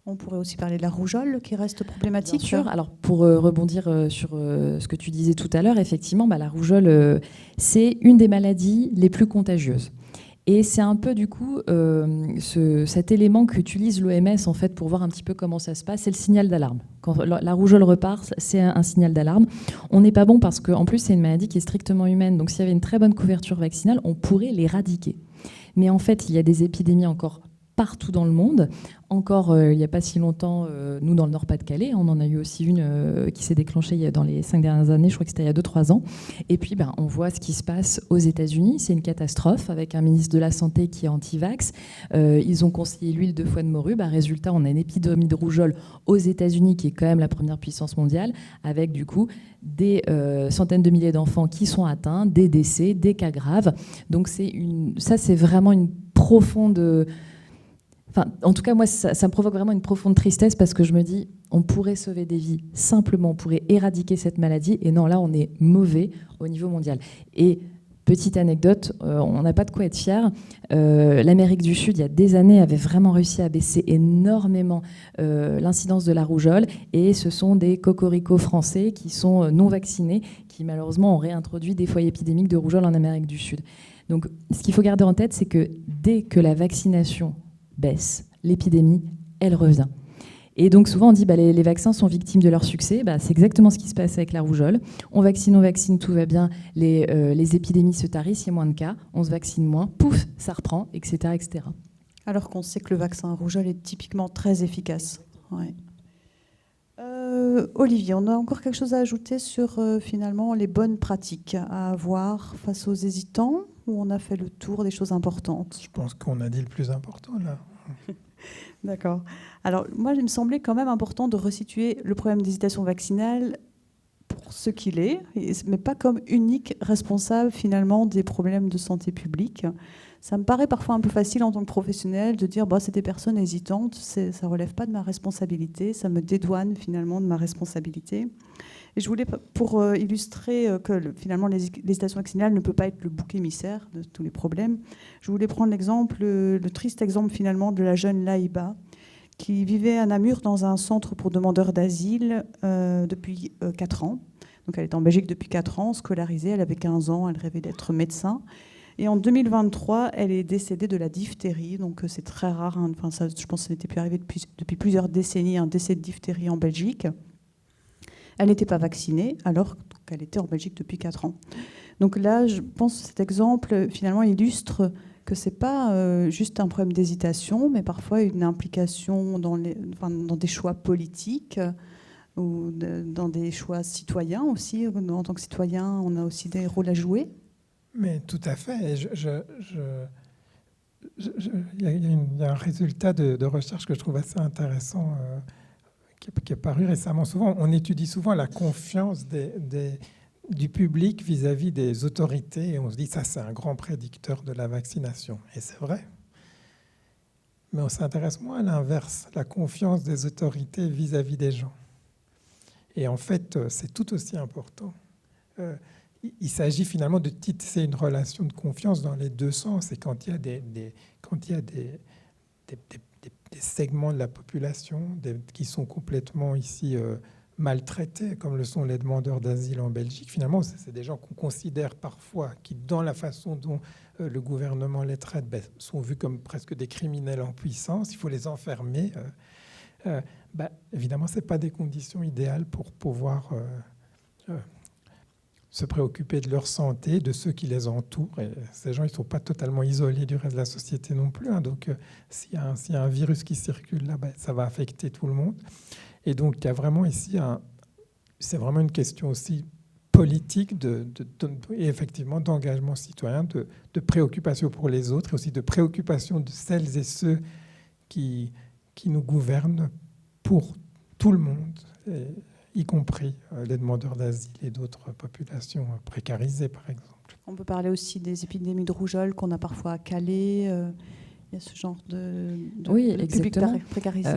On pourrait aussi parler de la rougeole qui reste problématique. Bien sûr. Alors pour rebondir sur ce que tu disais tout à l'heure, effectivement, la rougeole, c'est une des maladies les plus contagieuses. Et c'est un peu du coup cet élément qu'utilise l'OMS en fait pour voir un petit peu comment ça se passe, c'est le signal d'alarme. Quand la rougeole repart, c'est un signal d'alarme. On n'est pas bon parce qu'en plus c'est une maladie qui est strictement humaine. Donc s'il y avait une très bonne couverture vaccinale, on pourrait l'éradiquer. Mais en fait, il y a des épidémies encore partout dans le monde. Encore il n'y a pas si longtemps, nous dans le Nord-Pas-de-Calais, on en a eu aussi une qui s'est déclenchée dans les 5 dernières années, je crois que c'était il y a 2-3 ans. Et puis on voit ce qui se passe aux États-Unis, c'est une catastrophe avec un ministre de la Santé qui est anti-vax. Ils ont conseillé l'huile de foie de morue. Résultat, on a une épidémie de rougeole aux États-Unis qui est quand même la première puissance mondiale, avec du coup des centaines de milliers d'enfants qui sont atteints, des décès, des cas graves. Donc ça c'est vraiment une profonde... Enfin, en tout cas, moi, ça me provoque vraiment une profonde tristesse parce que je me dis, on pourrait sauver des vies simplement, on pourrait éradiquer cette maladie. Et non, là, on est mauvais au niveau mondial. Et petite anecdote, on n'a pas de quoi être fier. L'Amérique du Sud, il y a des années, avait vraiment réussi à baisser énormément l'incidence de la rougeole. Et ce sont des cocoricots français qui sont non vaccinés, qui malheureusement ont réintroduit des foyers épidémiques de rougeole en Amérique du Sud. Donc, ce qu'il faut garder en tête, c'est que dès que la vaccination baisse, l'épidémie, elle revient. Et donc souvent on dit les vaccins sont victimes de leur succès. C'est exactement ce qui se passe avec la rougeole. On vaccine, tout va bien, les épidémies se tarissent, il y a moins de cas, on se vaccine moins, pouf, ça reprend, etc. etc. Alors qu'on sait que le vaccin rougeole est typiquement très efficace. Ouais. Olivier, on a encore quelque chose à ajouter sur finalement les bonnes pratiques à avoir face aux hésitants, ou on a fait le tour des choses importantes? Je pense qu'on a dit le plus important là. D'accord. Alors moi, il me semblait quand même important de resituer le problème d'hésitation vaccinale pour ce qu'il est, mais pas comme unique responsable finalement des problèmes de santé publique. Ça me paraît parfois un peu facile en tant que professionnel de dire c'est des personnes hésitantes, ça ne relève pas de ma responsabilité, ça me dédouane finalement de ma responsabilité. Et je voulais, pour illustrer que finalement l'hésitation vaccinale ne peut pas être le bouc émissaire de tous les problèmes, je voulais prendre le triste exemple finalement de la jeune Laïba qui vivait à Namur dans un centre pour demandeurs d'asile depuis 4 ans. Donc elle est en Belgique depuis 4 ans, scolarisée, elle avait 15 ans, elle rêvait d'être médecin. Et en 2023, elle est décédée de la diphtérie. Donc c'est très rare. Enfin, ça, je pense que ça n'était plus arrivé depuis plusieurs décennies, un décès de diphtérie en Belgique. Elle n'était pas vaccinée alors qu'elle était en Belgique depuis 4 ans. Donc là, je pense que cet exemple, finalement, illustre que ce n'est pas juste un problème d'hésitation, mais parfois une implication dans des choix politiques ou dans des choix citoyens aussi. En tant que citoyen, on a aussi des rôles à jouer. Mais tout à fait. Il y a un résultat de recherche que je trouve assez intéressant qui est paru récemment. On étudie souvent la confiance du public vis-à-vis des autorités et on se dit ça c'est un grand prédicteur de la vaccination. Et c'est vrai. Mais on s'intéresse moins à l'inverse, la confiance des autorités vis-à-vis des gens. Et en fait, c'est tout aussi important. Il s'agit finalement de tisser une relation de confiance dans les deux sens. Et quand il y a des segments de la population qui sont complètement ici maltraités, comme le sont les demandeurs d'asile en Belgique, finalement, c'est des gens qu'on considère parfois qui, dans la façon dont le gouvernement les traite, sont vus comme presque des criminels en puissance. Il faut les enfermer. Évidemment, ce n'est pas des conditions idéales pour pouvoir se préoccuper de leur santé, de ceux qui les entourent. Et ces gens, ils ne sont pas totalement isolés du reste de la société non plus. Donc, s'il y a un virus qui circule là, ça va affecter tout le monde. Et donc, il y a vraiment ici, c'est vraiment une question aussi politique et effectivement d'engagement citoyen, de préoccupation pour les autres et aussi de préoccupation de celles et ceux qui nous gouvernent pour tout le monde. Y compris les demandeurs d'asile et d'autres populations précarisées, par exemple. On peut parler aussi des épidémies de rougeole qu'on a parfois à Calais. Il y a ce genre de public précarisé.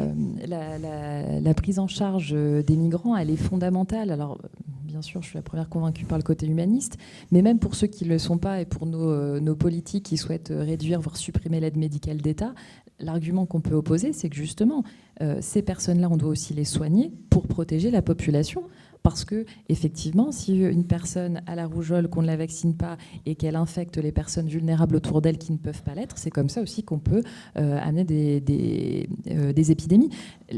La prise en charge des migrants, elle est fondamentale. Alors, bien sûr, je suis la première convaincue par le côté humaniste, mais même pour ceux qui ne le sont pas et pour nos politiques qui souhaitent réduire, voire supprimer l'aide médicale d'État, l'argument qu'on peut opposer, c'est que justement, ces personnes-là, on doit aussi les soigner pour protéger la population. Parce que, effectivement, si une personne a la rougeole, qu'on ne la vaccine pas et qu'elle infecte les personnes vulnérables autour d'elle qui ne peuvent pas l'être, c'est comme ça aussi qu'on peut amener des épidémies.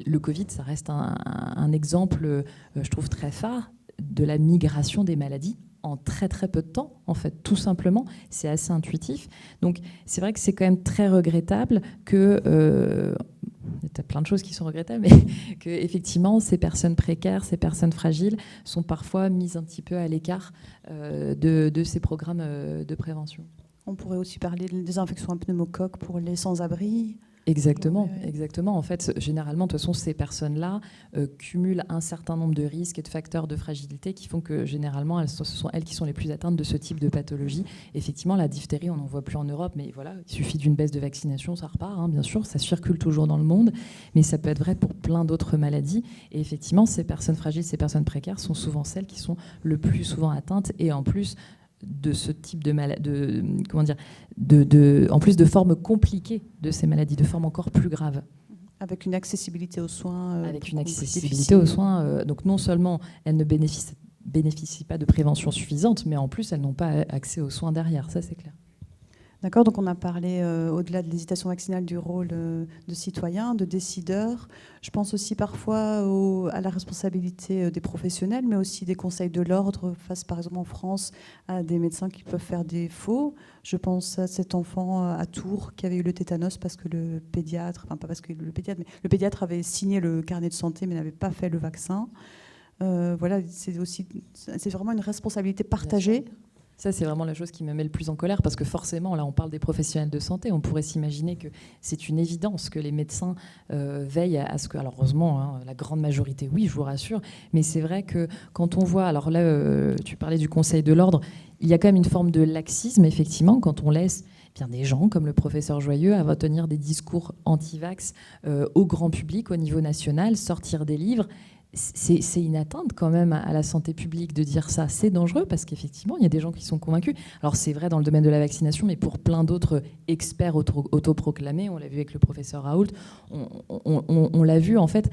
Le Covid, ça reste un exemple, je trouve, très phare de la migration des maladies en très très peu de temps, en fait, tout simplement. C'est assez intuitif. Donc, c'est vrai que c'est quand même très regrettable que... il y a plein de choses qui sont regrettables, mais qu'effectivement, ces personnes précaires, ces personnes fragiles sont parfois mises un petit peu à l'écart de ces programmes de prévention. On pourrait aussi parler des infections à pneumocoque pour les sans-abri. Exactement, exactement. En fait, généralement, de toute façon, ces personnes-là cumulent un certain nombre de risques et de facteurs de fragilité qui font que, généralement, ce sont elles qui sont les plus atteintes de ce type de pathologie. Effectivement, la diphtérie, on n'en voit plus en Europe, mais voilà, il suffit d'une baisse de vaccination, ça repart, bien sûr, ça circule toujours dans le monde, mais ça peut être vrai pour plein d'autres maladies. Et effectivement, ces personnes fragiles, ces personnes précaires sont souvent celles qui sont le plus souvent atteintes, et en plus de ce type de maladie, en plus de formes compliquées de ces maladies, de formes encore plus graves. Avec une accessibilité aux soins. Avec une accessibilité aux soins. Donc non seulement elles ne bénéficient pas de prévention suffisante, mais en plus elles n'ont pas accès aux soins derrière, ça c'est clair. D'accord, donc on a parlé, au-delà de l'hésitation vaccinale, du rôle de citoyen, de décideur. Je pense aussi parfois à la responsabilité des professionnels, mais aussi des conseils de l'ordre face, par exemple en France, à des médecins qui peuvent faire des faux. Je pense à cet enfant à Tours qui avait eu le tétanos parce que le pédiatre, enfin pas parce que le pédiatre, mais le pédiatre avait signé le carnet de santé mais n'avait pas fait le vaccin. Voilà, c'est vraiment une responsabilité partagée. Ça, c'est vraiment la chose qui me met le plus en colère, parce que forcément, là, on parle des professionnels de santé. On pourrait s'imaginer que c'est une évidence que les médecins veillent à ce que... Alors, heureusement, hein, la grande majorité, oui, je vous rassure. Mais c'est vrai que quand on voit... Alors là, tu parlais du Conseil de l'ordre. Il y a quand même une forme de laxisme, effectivement, quand on laisse bien des gens comme le professeur Joyeux à tenir des discours anti-vax au grand public, au niveau national, sortir des livres. C'est une atteinte quand même à la santé publique de dire ça. C'est dangereux parce qu'effectivement, il y a des gens qui sont convaincus. Alors c'est vrai dans le domaine de la vaccination, mais pour plein d'autres experts autoproclamés, on l'a vu avec le professeur Raoult, on l'a vu en fait.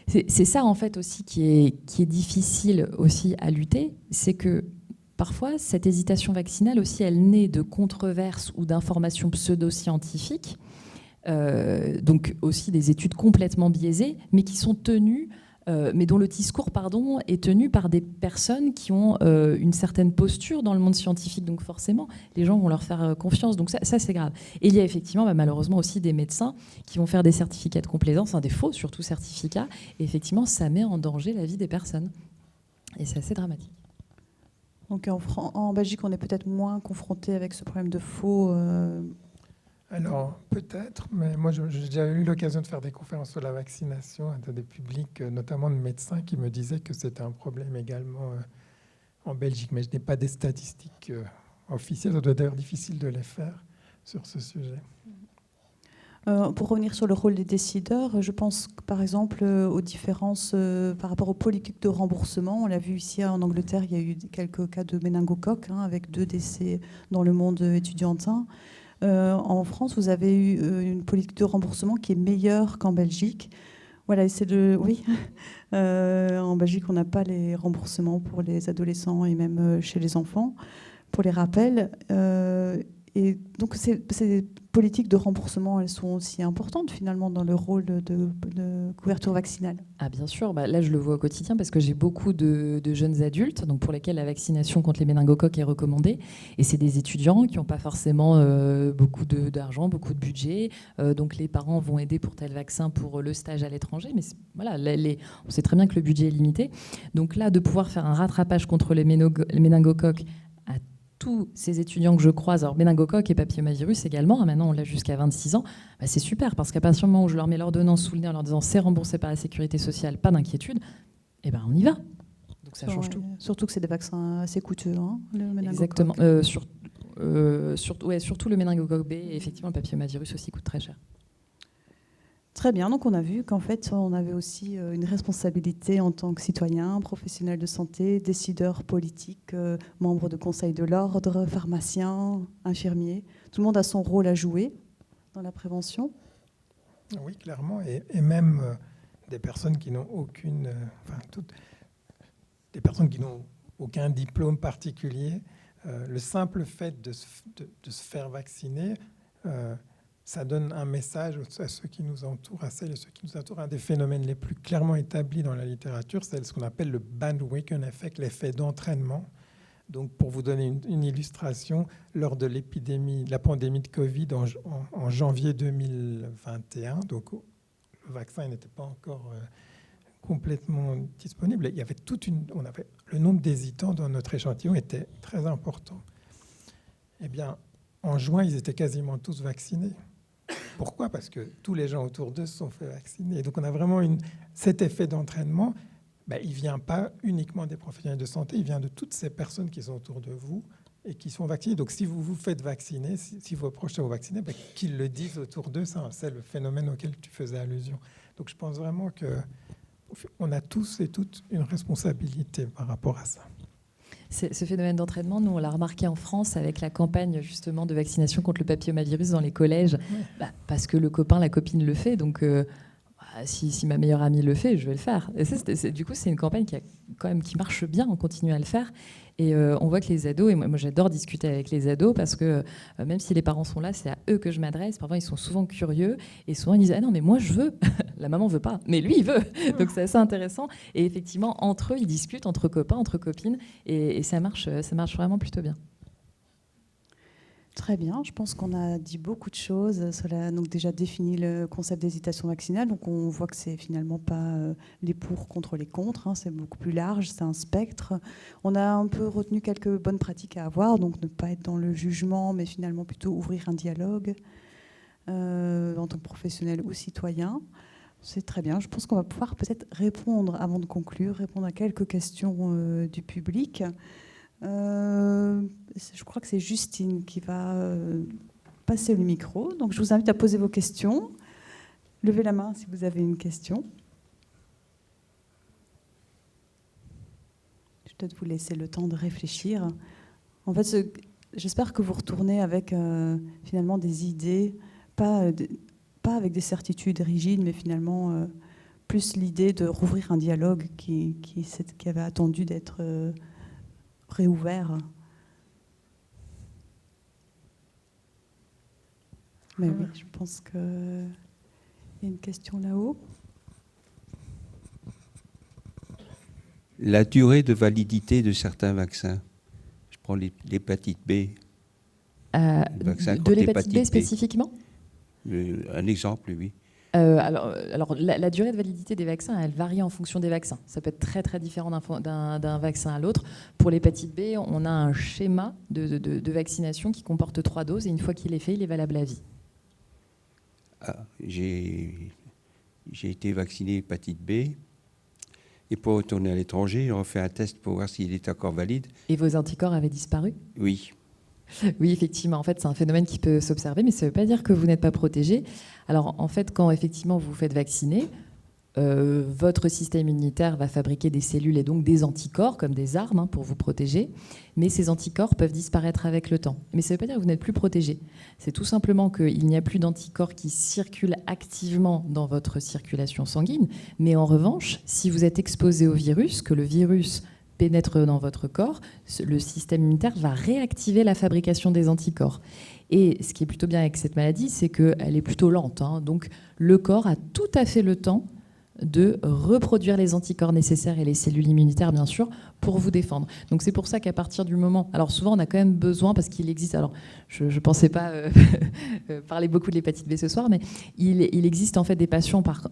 C'est ça en fait aussi qui est difficile aussi à lutter, c'est que parfois cette hésitation vaccinale aussi, elle naît de controverses ou d'informations pseudo-scientifiques, donc aussi des études complètement biaisées, mais qui sont tenues mais dont le discours est tenu par des personnes qui ont une certaine posture dans le monde scientifique. Donc forcément, les gens vont leur faire confiance. Donc ça c'est grave. Et il y a effectivement, malheureusement aussi des médecins qui vont faire des certificats de complaisance, des faux surtout certificats. Et effectivement, ça met en danger la vie des personnes. Et c'est assez dramatique. Donc en Belgique, on est peut-être moins confronté avec ce problème de faux... Alors, peut-être, mais moi, j'ai déjà eu l'occasion de faire des conférences sur la vaccination à des publics, notamment de médecins, qui me disaient que c'était un problème également en Belgique. Mais je n'ai pas des statistiques officielles. Ça doit être d'ailleurs difficile de les faire sur ce sujet. Pour revenir sur le rôle des décideurs, je pense par exemple aux différences par rapport aux politiques de remboursement. On l'a vu ici en Angleterre, il y a eu quelques cas de méningocoque avec 2 décès dans le monde étudiantin. En France, vous avez eu une politique de remboursement qui est meilleure qu'en Belgique. Voilà, oui. En Belgique, on n'a pas les remboursements pour les adolescents et même chez les enfants, pour les rappels. Et donc, ces politiques de remboursement, elles sont aussi importantes finalement dans le rôle de couverture vaccinale. Ah bien sûr, là je le vois au quotidien parce que j'ai beaucoup de jeunes adultes donc pour lesquels la vaccination contre les méningocoques est recommandée. Et c'est des étudiants qui n'ont pas forcément beaucoup d'argent, beaucoup de budget. Donc les parents vont aider pour tel vaccin pour le stage à l'étranger. Mais voilà, on sait très bien que le budget est limité. Donc là, de pouvoir faire un rattrapage contre les méningocoques à tous ces étudiants que je croise, alors méningocoque et papillomavirus également, maintenant on l'a jusqu'à 26 ans, c'est super parce qu'à partir du moment où je leur mets l'ordonnance sous le nez en leur disant c'est remboursé par la sécurité sociale, pas d'inquiétude, on y va. Donc ça change tout. Surtout que c'est des vaccins assez coûteux, le méningocoque. Exactement. Surtout le méningocoque B et effectivement le papillomavirus aussi coûte très cher. Très bien, donc on a vu qu'en fait, on avait aussi une responsabilité en tant que citoyen, professionnel de santé, décideur politique, membre de conseil de l'ordre, pharmacien, infirmier. Tout le monde a son rôle à jouer dans la prévention. Oui, clairement, et même des personnes qui n'ont des personnes qui n'ont aucun diplôme particulier. Le simple fait de se faire vacciner... ça donne un message à ceux qui nous entourent, à celles et ceux qui nous entourent. Un des phénomènes les plus clairement établis dans la littérature, c'est ce qu'on appelle le bandwagon effect, l'effet d'entraînement. Donc, pour vous donner une illustration, lors de la pandémie de Covid en janvier 2021, donc le vaccin n'était pas encore complètement disponible. Il y avait le nombre d'hésitants dans notre échantillon était très important. Eh bien, en juin, ils étaient quasiment tous vaccinés. Pourquoi ? Parce que tous les gens autour d'eux se sont fait vacciner. Et donc, on a vraiment cet effet d'entraînement. Il ne vient pas uniquement des professionnels de santé, il vient de toutes ces personnes qui sont autour de vous et qui sont vaccinées. Donc, si vous vous faites vacciner, si vos proches sont vaccinés, qu'ils le disent autour d'eux. C'est le phénomène auquel tu faisais allusion. Donc, je pense vraiment qu'on a tous et toutes une responsabilité par rapport à ça. Ce phénomène d'entraînement, nous, on l'a remarqué en France avec la campagne justement de vaccination contre le papillomavirus dans les collèges, parce que le copain, la copine le fait. Donc, si ma meilleure amie le fait, je vais le faire. Et ça, du coup, c'est une campagne qui marche bien, on continue à le faire. Et on voit que les ados, et moi j'adore discuter avec les ados parce que même si les parents sont là, c'est à eux que je m'adresse. Parfois, ils sont souvent curieux et souvent ils disent « Ah non, mais moi je veux !» La maman veut pas, mais lui il veut. Donc c'est assez intéressant. Et effectivement, entre eux, ils discutent, entre copains, entre copines, et ça marche vraiment plutôt bien. Très bien, je pense qu'on a dit beaucoup de choses. Cela a donc déjà défini le concept d'hésitation vaccinale. Donc on voit que c'est finalement pas les pour contre les contre, hein, c'est beaucoup plus large, c'est un spectre. On a un peu retenu quelques bonnes pratiques à avoir, donc ne pas être dans le jugement, mais finalement plutôt ouvrir un dialogue en tant que professionnel ou citoyen. C'est très bien. Je pense qu'on va pouvoir peut-être répondre, avant de conclure, répondre à quelques questions du public. Je crois que c'est Justine qui va passer le micro. Donc je vous invite à poser vos questions. Levez la main si vous avez une question. Je vais peut-être vous laisser le temps de réfléchir. En fait, j'espère que vous retournez avec finalement des idées, pas avec des certitudes rigides, mais finalement plus l'idée de rouvrir un dialogue qui avait attendu d'être réouvert. Mais oui, je pense qu'il y a une question là-haut. La durée de validité de certains vaccins. Je prends l'hépatite B. De l'hépatite B spécifiquement ? Un exemple, oui. Alors la durée de validité des vaccins, elle varie en fonction des vaccins. Ça peut être très très différent d'un vaccin à l'autre. Pour l'hépatite B, on a un schéma de vaccination qui comporte 3 doses et une fois qu'il est fait, il est valable à vie. J'ai été vacciné hépatite B et pour retourner à l'étranger, on fait un test pour voir s'il est encore valide. Et vos anticorps avaient disparu ? Oui. Oui, effectivement. En fait, c'est un phénomène qui peut s'observer, mais ça ne veut pas dire que vous n'êtes pas protégé. Alors, en fait, quand effectivement vous vous faites vacciner, votre système immunitaire va fabriquer des cellules et donc des anticorps comme des armes pour vous protéger. Mais ces anticorps peuvent disparaître avec le temps. Mais ça ne veut pas dire que vous n'êtes plus protégé. C'est tout simplement qu'il n'y a plus d'anticorps qui circulent activement dans votre circulation sanguine. Mais en revanche, si vous êtes exposé au virus, que le virus pénètre dans votre corps, le système immunitaire va réactiver la fabrication des anticorps. Et ce qui est plutôt bien avec cette maladie, c'est qu'elle est plutôt lente. Donc le corps a tout à fait le temps de reproduire les anticorps nécessaires et les cellules immunitaires, bien sûr, pour vous défendre. Donc c'est pour ça qu'à partir du moment... Alors souvent, on a quand même besoin, parce qu'il existe... Alors, je ne pensais pas parler beaucoup de l'hépatite B ce soir, mais il existe en fait des patients, par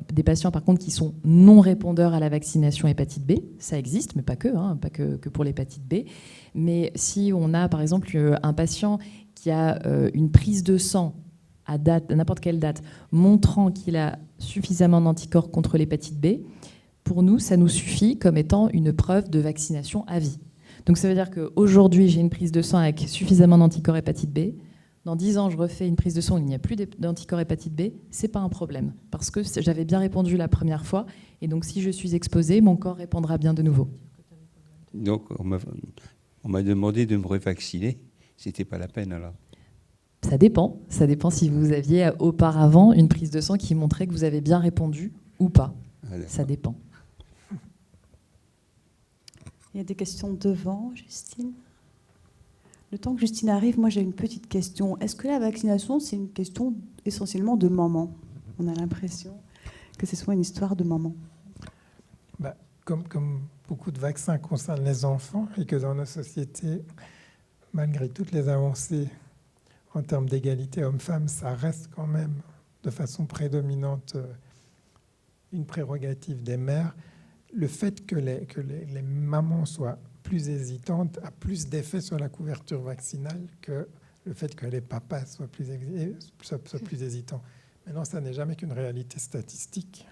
contre, qui sont non répondeurs à la vaccination hépatite B. Ça existe, mais pas que pour l'hépatite B. Mais si on a, par exemple, un patient qui a une prise de sang à n'importe quelle date, montrant qu'il a suffisamment d'anticorps contre l'hépatite B, pour nous, ça nous suffit comme étant une preuve de vaccination à vie. Donc ça veut dire qu'aujourd'hui, j'ai une prise de sang avec suffisamment d'anticorps hépatite B. Dans 10 ans, je refais une prise de sang où il n'y a plus d'anticorps hépatite B. Ce n'est pas un problème, parce que j'avais bien répondu la première fois. Et donc, si je suis exposée, mon corps répondra bien de nouveau. Donc, on m'a demandé de me revacciner. Ce n'était pas la peine, alors. Ça dépend si vous aviez auparavant une prise de sang qui montrait que vous avez bien répondu ou pas. Ça dépend. Il y a des questions devant, Justine. Le temps que Justine arrive, moi j'ai une petite question. Est-ce que la vaccination, c'est une question essentiellement de maman ? On a l'impression que c'est souvent une histoire de maman. Comme beaucoup de vaccins concernent les enfants et que dans nos sociétés, malgré toutes les avancées en termes d'égalité homme-femme, ça reste quand même de façon prédominante une prérogative des mères. Le fait que les mamans soient plus hésitantes a plus d'effet sur la couverture vaccinale que le fait que les papas soient plus hésitants. Maintenant, ça n'est jamais qu'une réalité statistique.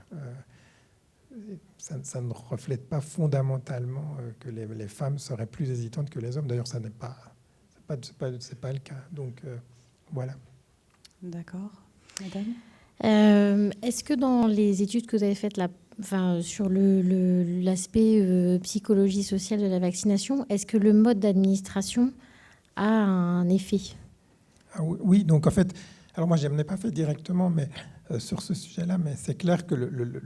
Ça ne reflète pas fondamentalement que les femmes seraient plus hésitantes que les hommes. D'ailleurs, c'est pas le cas. Donc, voilà. D'accord. Madame ? Est-ce que dans les études que vous avez faites sur l'aspect psychologie sociale de la vaccination, est-ce que le mode d'administration a un effet ? Oui, donc en fait, Alors moi, je n'ai pas fait directement mais, sur ce sujet-là, mais c'est clair que le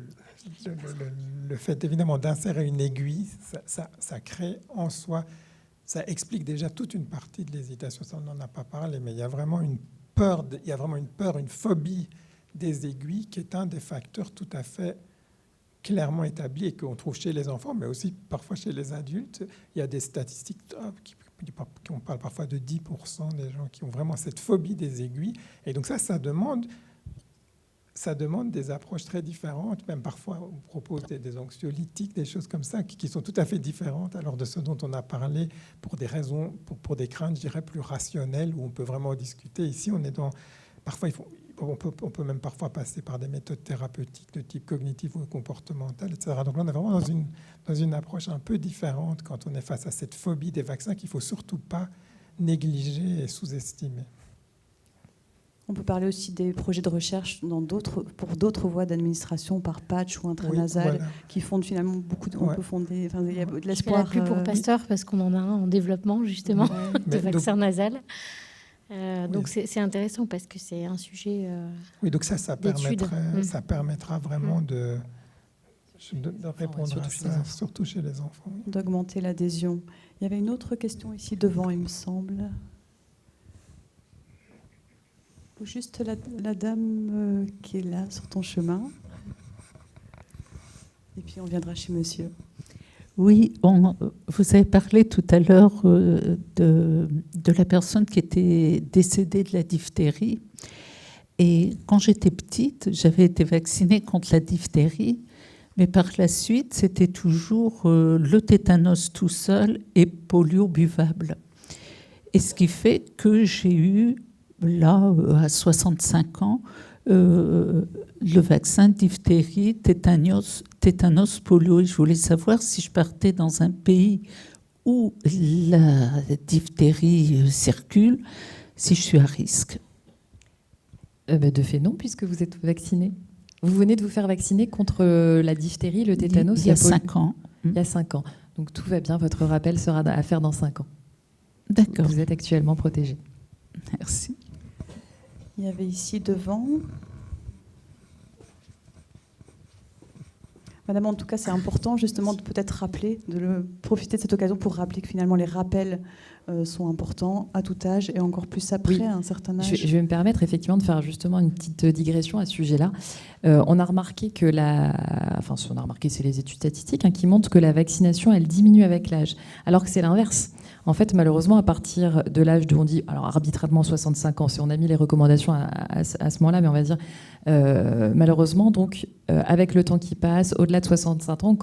fait évidemment d'insérer une aiguille, ça crée en soi, ça explique déjà toute une partie de l'hésitation. Ça, on n'en a pas parlé, mais il y a vraiment une peur, une phobie des aiguilles qui est un des facteurs tout à fait clairement établi et qu'on trouve chez les enfants, mais aussi parfois chez les adultes. Il y a des statistiques on parle parfois de 10% des gens qui ont vraiment cette phobie des aiguilles. Et donc ça demande des approches très différentes. Même parfois, on propose des anxiolytiques, des choses comme ça, qui sont tout à fait différentes alors de ce dont on a parlé pour des raisons, pour des craintes, je dirais, plus rationnelles, où on peut vraiment discuter. Ici, on est dans... Parfois, on peut même parfois passer par des méthodes thérapeutiques de type cognitif ou comportemental, etc. Donc là, on est vraiment dans une approche un peu différente quand on est face à cette phobie des vaccins qu'il ne faut surtout pas négliger et sous-estimer. On peut parler aussi des projets de recherche pour d'autres voies d'administration, par patch ou intranasal, oui, voilà, qui fondent finalement beaucoup de... On peut fonder... Enfin, il y a de l'espoir. Je ne plus pour Pasteur, parce qu'on en a un en développement, justement, de vaccin nasal. Donc oui, c'est intéressant parce que c'est un sujet oui, donc ça permettra vraiment de répondre à ça, surtout chez les enfants. Oui. D'augmenter l'adhésion. Il y avait une autre question ici devant, il me semble. Juste la dame qui est là, sur ton chemin. Et puis on viendra chez monsieur. Oui, vous avez parlé tout à l'heure de la personne qui était décédée de la diphtérie. Et quand j'étais petite, j'avais été vaccinée contre la diphtérie, mais par la suite, c'était toujours le tétanos tout seul et polio buvable. Et ce qui fait que j'ai eu, là, à 65 ans, le vaccin diphtérie, tétanos, polio. Et je voulais savoir si je partais dans un pays où la diphtérie circule, si je suis à risque. De fait, non, puisque vous êtes vacciné. Vous venez de vous faire vacciner contre la diphtérie, le tétanos. Il y a 5 ans. Il y a 5 ans. Donc tout va bien, votre rappel sera à faire dans 5 ans. D'accord. Vous êtes actuellement protégé. Merci. Il y avait ici devant. Madame, en tout cas, c'est important justement de peut-être rappeler, profiter de cette occasion pour rappeler que finalement les rappels sont importants à tout âge et encore plus après, à un certain âge. Je vais me permettre effectivement de faire justement une petite digression à ce sujet-là. On a remarqué que c'est les études statistiques qui montrent que la vaccination, elle diminue avec l'âge, alors que c'est l'inverse. En fait, malheureusement, à partir de l'âge de, on dit, alors arbitrairement 65 ans, si on a mis les recommandations à ce moment-là, mais on va dire, malheureusement, donc, avec le temps qui passe, au-delà de 65 ans,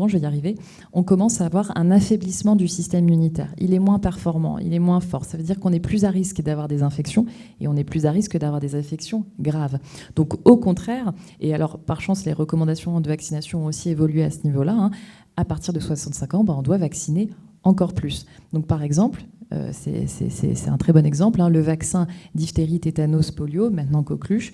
je vais y arriver, on commence à avoir un affaiblissement du système immunitaire. Il est moins performant, il est moins fort. Ça veut dire qu'on est plus à risque d'avoir des infections et on est plus à risque d'avoir des infections graves. Donc, au contraire, et alors, par chance, les recommandations de vaccination ont aussi évolué à ce niveau-là, à partir de 65 ans, on doit vacciner encore plus. Donc, par exemple, c'est un très bon exemple, le vaccin diphtérie, tétanos, polio, maintenant coqueluche.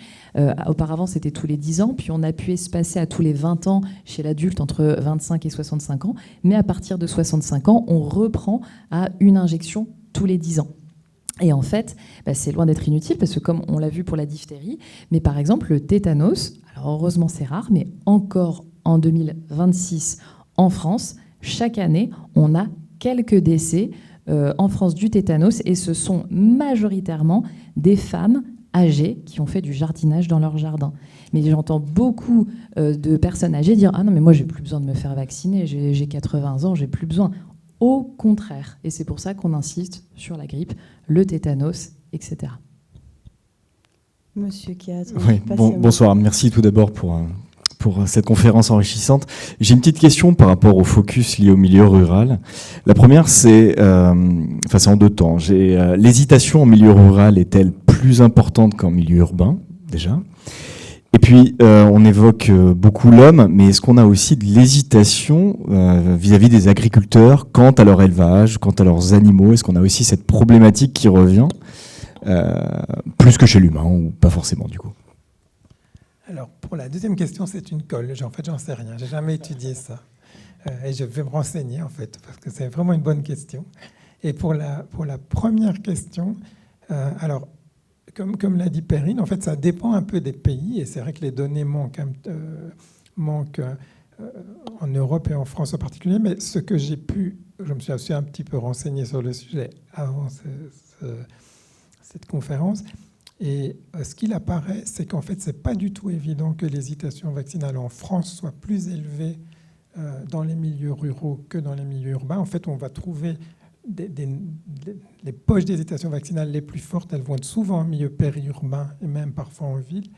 Auparavant, c'était tous les 10 ans, puis on a pu espacer à tous les 20 ans chez l'adulte, entre 25 et 65 ans. Mais à partir de 65 ans, on reprend à une injection tous les 10 ans. Et en fait, c'est loin d'être inutile, parce que comme on l'a vu pour la diphtérie, mais par exemple, le tétanos, alors heureusement c'est rare, mais encore en 2026, en France, chaque année, on a quelques décès en France du tétanos, et ce sont majoritairement des femmes âgées qui ont fait du jardinage dans leur jardin. Mais j'entends beaucoup de personnes âgées dire « Ah non, mais moi, j'ai plus besoin de me faire vacciner, j'ai 80 ans, j'ai plus besoin ». Au contraire, et c'est pour ça qu'on insiste sur la grippe, le tétanos, etc. Monsieur Kiat. Oui, bonsoir, merci tout d'abord pour cette conférence enrichissante. J'ai une petite question par rapport au focus lié au milieu rural. La première, c'est en deux temps. L'hésitation en milieu rural est-elle plus importante qu'en milieu urbain, déjà ? Et puis, on évoque beaucoup l'homme, mais est-ce qu'on a aussi de l'hésitation vis-à-vis des agriculteurs quant à leur élevage, quant à leurs animaux ? Est-ce qu'on a aussi cette problématique qui revient plus que chez l'humain, ou pas forcément, du coup ? Alors, pour la deuxième question, c'est une colle. En fait, j'en sais rien. J'ai jamais étudié ça. Et je vais me renseigner, en fait, parce que c'est vraiment une bonne question. Et pour la première question, alors, comme l'a dit Perrine, en fait, ça dépend un peu des pays. Et c'est vrai que les données manquent en Europe et en France en particulier. Mais ce que j'ai pu, je me suis aussi un petit peu renseigné sur le sujet avant cette conférence. Et ce qu'il apparaît, c'est qu'en fait, ce n'est pas du tout évident que l'hésitation vaccinale en France soit plus élevée dans les milieux ruraux que dans les milieux urbains. En fait, on va trouver les poches d'hésitation vaccinale les plus fortes, elles vont être souvent en milieu périurbain et même parfois en ville.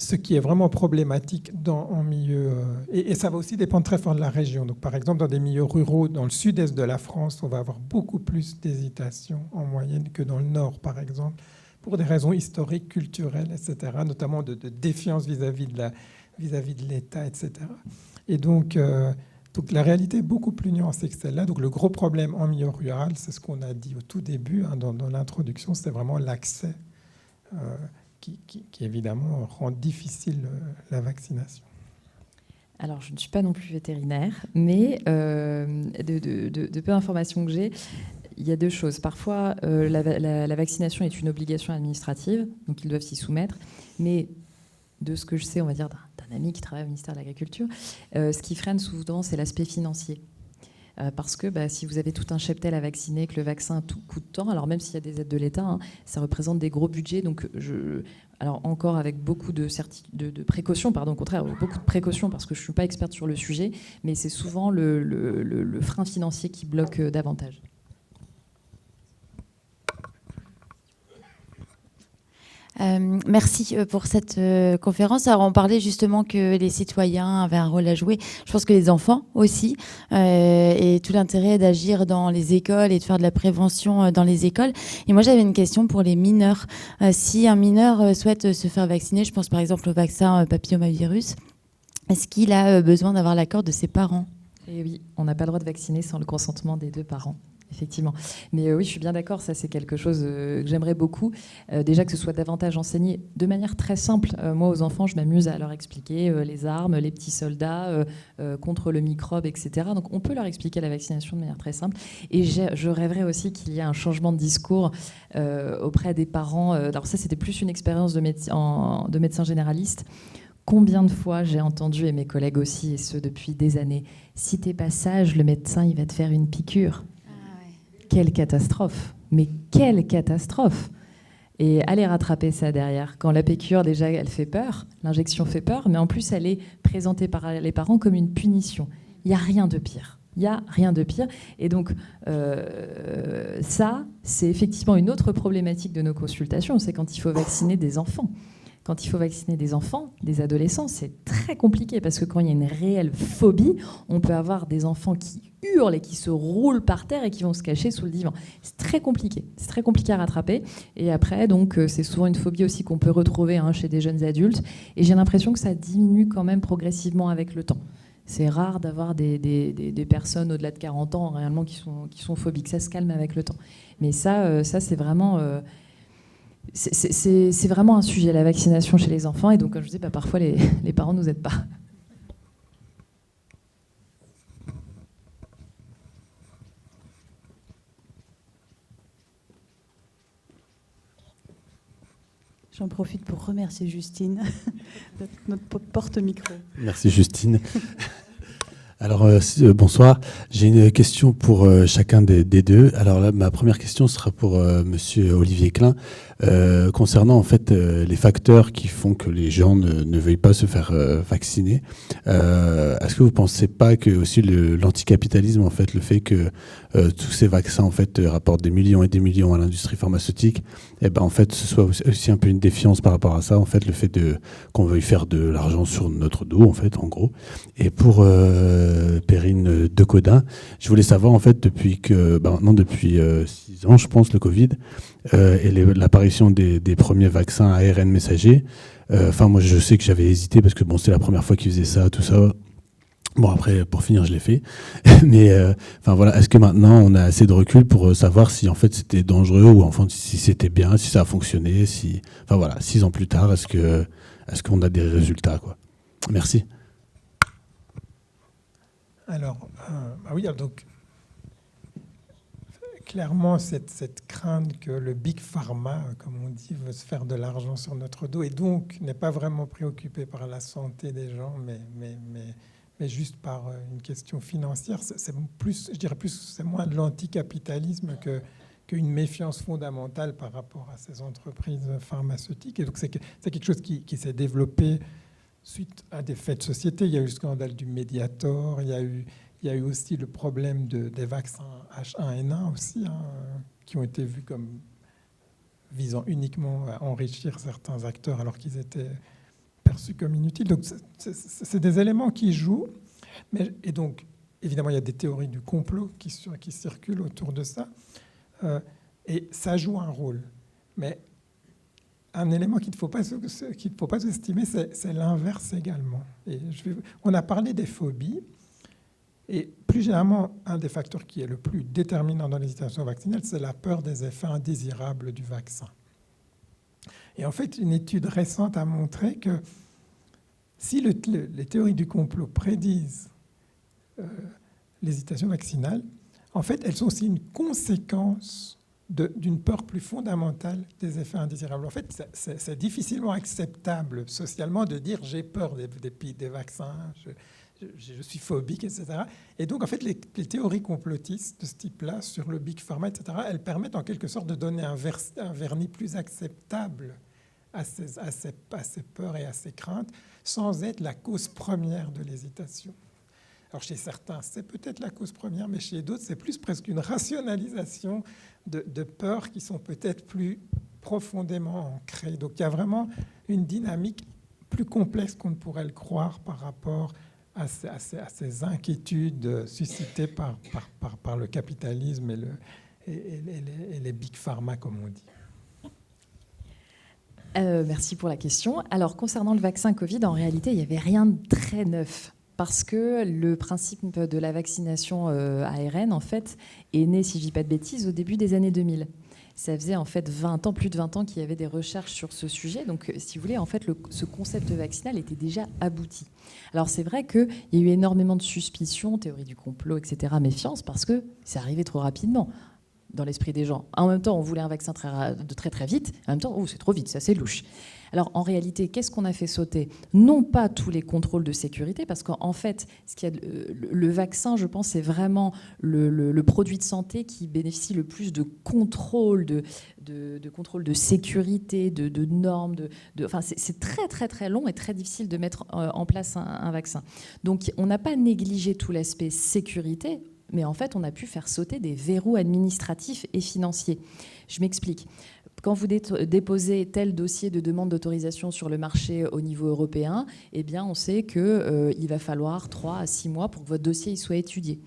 Ce qui est vraiment problématique en milieu... et ça va aussi dépendre très fort de la région. Donc, par exemple, dans des milieux ruraux, dans le sud-est de la France, on va avoir beaucoup plus d'hésitation en moyenne que dans le nord, par exemple, pour des raisons historiques, culturelles, etc., notamment de défiance vis-à-vis de l'État, etc. Et donc la réalité est beaucoup plus nuancée que celle-là. Donc, le gros problème en milieu rural, c'est ce qu'on a dit au tout début, dans l'introduction, c'est vraiment l'accès qui évidemment rend difficile la vaccination. Alors, je ne suis pas non plus vétérinaire, mais de peu d'informations que j'ai, il y a deux choses. Parfois, la vaccination est une obligation administrative, donc ils doivent s'y soumettre. Mais de ce que je sais, on va dire, d'un ami qui travaille au ministère de l'Agriculture, ce qui freine souvent, c'est l'aspect financier. Parce que si vous avez tout un cheptel à vacciner, que le vaccin coûte tant, alors même s'il y a des aides de l'État, ça représente des gros budgets. Donc, alors encore avec beaucoup de précautions, au contraire, beaucoup de précautions, parce que je ne suis pas experte sur le sujet, mais c'est souvent le frein financier qui bloque davantage. Merci pour cette conférence. Alors, on parlait justement que les citoyens avaient un rôle à jouer. Je pense que les enfants aussi. Et tout l'intérêt d'agir dans les écoles et de faire de la prévention dans les écoles. Et moi, j'avais une question pour les mineurs. Si un mineur souhaite se faire vacciner, je pense par exemple au vaccin papillomavirus, est-ce qu'il a besoin d'avoir l'accord de ses parents ? Et oui, on n'a pas le droit de vacciner sans le consentement des deux parents. Effectivement. Mais oui, je suis bien d'accord, ça c'est quelque chose que j'aimerais beaucoup. Déjà que ce soit davantage enseigné de manière très simple. Moi, aux enfants, je m'amuse à leur expliquer les armes, les petits soldats contre le microbe, etc. Donc on peut leur expliquer la vaccination de manière très simple. Et je rêverais aussi qu'il y ait un changement de discours auprès des parents. Alors ça, c'était plus une expérience de médecin généraliste. Combien de fois j'ai entendu, et mes collègues aussi, et ce depuis des années, si t'es pas sage, le médecin, il va te faire une piqûre. Quelle catastrophe! Mais quelle catastrophe! Et aller rattraper ça derrière, quand la piqûre, déjà, elle fait peur, l'injection fait peur, mais en plus, elle est présentée par les parents comme une punition. Il n'y a rien de pire. Il n'y a rien de pire. Et donc, ça, c'est effectivement une autre problématique de nos consultations, c'est quand il faut vacciner des enfants. Quand il faut vacciner des enfants, des adolescents, c'est très compliqué parce que quand il y a une réelle phobie, on peut avoir des enfants qui hurlent et qui se roulent par terre et qui vont se cacher sous le divan. C'est très compliqué. C'est très compliqué à rattraper. Et après, donc, c'est souvent une phobie aussi qu'on peut retrouver chez des jeunes adultes. Et j'ai l'impression que ça diminue quand même progressivement avec le temps. C'est rare d'avoir des personnes au-delà de 40 ans réellement qui sont phobiques. Ça se calme avec le temps. Mais ça c'est vraiment... C'est vraiment un sujet, la vaccination chez les enfants. Et donc, comme je disais, parfois, les parents ne nous aident pas. J'en profite pour remercier Justine, notre porte-micro. Merci Justine. Alors, bonsoir. J'ai une question pour chacun des deux. Alors là, ma première question sera pour Monsieur Olivier Klein, concernant en fait les facteurs qui font que les gens ne veuillent pas se faire vacciner. Est-ce que vous pensez pas que aussi l'anticapitalisme, en fait, le fait que tous ces vaccins en fait rapportent des millions et des millions à l'industrie pharmaceutique, en fait, ce soit aussi un peu une défiance par rapport à ça, en fait, le fait qu'on veuille faire de l'argent sur notre dos, en fait, en gros. Et pour Perrine Decodin, je voulais savoir, en fait, depuis 6 ans, je pense, le Covid, et l'apparition des premiers vaccins à ARN messager. Moi, je sais que j'avais hésité parce que c'est la première fois qu'ils faisaient ça, tout ça. Bon, après, pour finir, je l'ai fait. Mais voilà, est-ce que maintenant, on a assez de recul pour savoir si, en fait, c'était dangereux ou, enfin, si c'était bien, si ça a fonctionné, 6 ans plus tard, est-ce qu'on a des résultats, quoi. Merci. Alors, donc, clairement cette crainte que le big pharma, comme on dit, veut se faire de l'argent sur notre dos et donc n'est pas vraiment préoccupé par la santé des gens, mais juste par une question financière. C'est plus, je dirais plus, c'est moins de l'anticapitalisme qu'une méfiance fondamentale par rapport à ces entreprises pharmaceutiques. Et donc c'est quelque chose qui s'est développé suite à des faits de société. Il y a eu le scandale du Mediator, il y a eu aussi le problème des vaccins H1N1 aussi, qui ont été vus comme visant uniquement à enrichir certains acteurs alors qu'ils étaient perçus comme inutiles. Donc c'est des éléments qui jouent. Et donc, évidemment, il y a des théories du complot qui circulent autour de ça. Et ça joue un rôle. Mais un élément qu'il ne faut pas sous-estimer, c'est l'inverse également. Et on a parlé des phobies. Et plus généralement, un des facteurs qui est le plus déterminant dans l'hésitation vaccinale, c'est la peur des effets indésirables du vaccin. Et en fait, une étude récente a montré que si les théories du complot prédisent l'hésitation vaccinale, en fait, elles sont aussi une conséquence d'une peur plus fondamentale des effets indésirables. En fait, c'est difficilement acceptable socialement de dire « j'ai peur des vaccins ». Je suis phobique, etc. Et donc, en fait, les théories complotistes de ce type-là, sur le big pharma, etc., elles permettent en quelque sorte de donner un vernis plus acceptable à ces peurs et à ces craintes, sans être la cause première de l'hésitation. Alors, chez certains, c'est peut-être la cause première, mais chez d'autres, c'est plus presque une rationalisation de peurs qui sont peut-être plus profondément ancrées. Donc, il y a vraiment une dynamique plus complexe qu'on ne pourrait le croire par rapport à ces inquiétudes suscitées par le capitalisme et les big pharma, comme on dit. Merci pour la question. Alors, concernant le vaccin Covid, en réalité, il n'y avait rien de très neuf. Parce que le principe de la vaccination ARN, en fait, est né, si je ne dis pas de bêtises, au début des années 2000. Ça faisait en fait 20 ans, plus de 20 ans qu'il y avait des recherches sur ce sujet. Donc, si vous voulez, en fait, ce concept vaccinal était déjà abouti. Alors, c'est vrai qu'il y a eu énormément de suspicions, théories du complot, etc., méfiance, parce que c'est arrivé trop rapidement dans l'esprit des gens. En même temps, on voulait un vaccin très, très vite. En même temps, oh, c'est trop vite, ça, c'est louche. Alors, en réalité, qu'est-ce qu'on a fait sauter? Non pas tous les contrôles de sécurité, parce qu'en fait, le vaccin, je pense, c'est vraiment le produit de santé qui bénéficie le plus de contrôle, de contrôle de sécurité, de normes. Enfin, c'est très, très, très long et très difficile de mettre en place un vaccin. Donc, on n'a pas négligé tout l'aspect sécurité, mais en fait, on a pu faire sauter des verrous administratifs et financiers. Je m'explique. Quand vous déposez tel dossier de demande d'autorisation sur le marché au niveau européen, eh bien, on sait qu'il va falloir 3 à 6 mois pour que votre dossier soit étudié.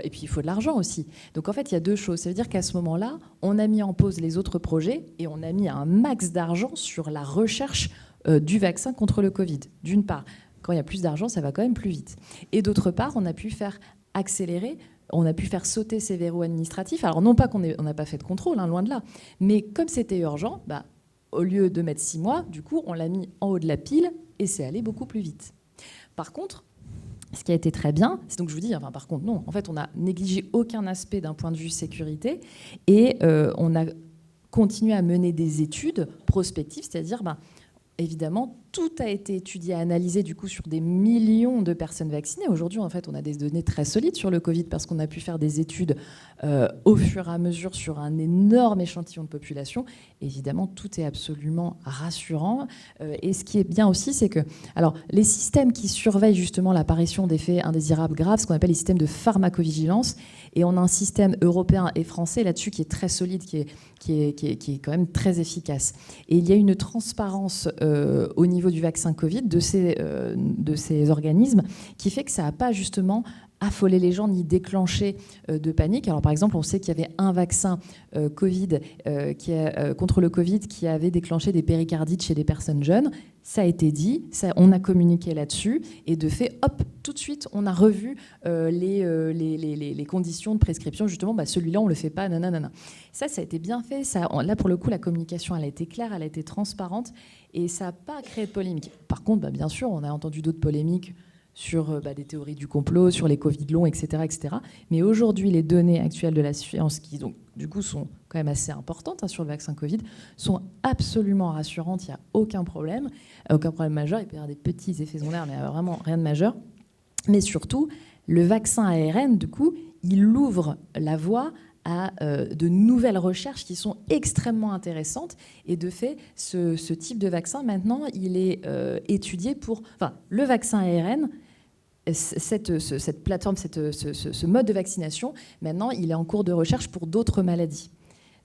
Et puis, il faut de l'argent aussi. Donc, en fait, il y a deux choses. Ça veut dire qu'à ce moment-là, on a mis en pause les autres projets et on a mis un max d'argent sur la recherche du vaccin contre le Covid. D'une part, quand il y a plus d'argent, ça va quand même plus vite. Et d'autre part, on a pu faire accélérer, on a pu faire sauter ces verrous administratifs. Alors non pas qu'on n'a pas fait de contrôle, loin de là, mais comme c'était urgent, au lieu de mettre 6 mois, du coup, on l'a mis en haut de la pile et c'est allé beaucoup plus vite. Par contre, ce qui a été très bien, c'est donc je vous dis, par contre, non, en fait, on n'a négligé aucun aspect d'un point de vue sécurité et on a continué à mener des études prospectives, c'est-à-dire, évidemment, tout a été étudié, analysé du coup sur des millions de personnes vaccinées. Aujourd'hui, en fait, on a des données très solides sur le Covid parce qu'on a pu faire des études au fur et à mesure sur un énorme échantillon de population. Évidemment, tout est absolument rassurant. Et ce qui est bien aussi, c'est que les systèmes qui surveillent justement l'apparition d'effets indésirables graves, ce qu'on appelle les systèmes de pharmacovigilance, et on a un système européen et français là-dessus qui est très solide, qui est quand même très efficace. Et il y a une transparence au niveau du vaccin Covid, de ces organismes, qui fait que ça n'a pas justement affoler les gens ni déclencher de panique. Alors par exemple, on sait qu'il y avait un vaccin Covid contre le Covid qui avait déclenché des péricardites chez des personnes jeunes. Ça a été dit, on a communiqué là-dessus et de fait, hop, tout de suite, on a revu les conditions de prescription. Justement, celui-là, on ne le fait pas, nanana. Ça a été bien fait. Là, pour le coup, la communication, elle a été claire, elle a été transparente et ça n'a pas créé de polémique. Par contre, bien sûr, on a entendu d'autres polémiques sur les théories du complot, sur les Covid longs, etc. etc. Mais aujourd'hui, les données actuelles de la science, qui donc, du coup sont quand même assez importantes sur le vaccin Covid, sont absolument rassurantes, il n'y a aucun problème majeur, il peut y avoir des petits effets secondaires, mais vraiment rien de majeur. Mais surtout, le vaccin ARN, du coup, il ouvre la voie à de nouvelles recherches qui sont extrêmement intéressantes. Et de fait, ce type de vaccin, maintenant, il est étudié pour... Enfin, le vaccin ARN, cette plateforme, ce mode de vaccination, maintenant, il est en cours de recherche pour d'autres maladies.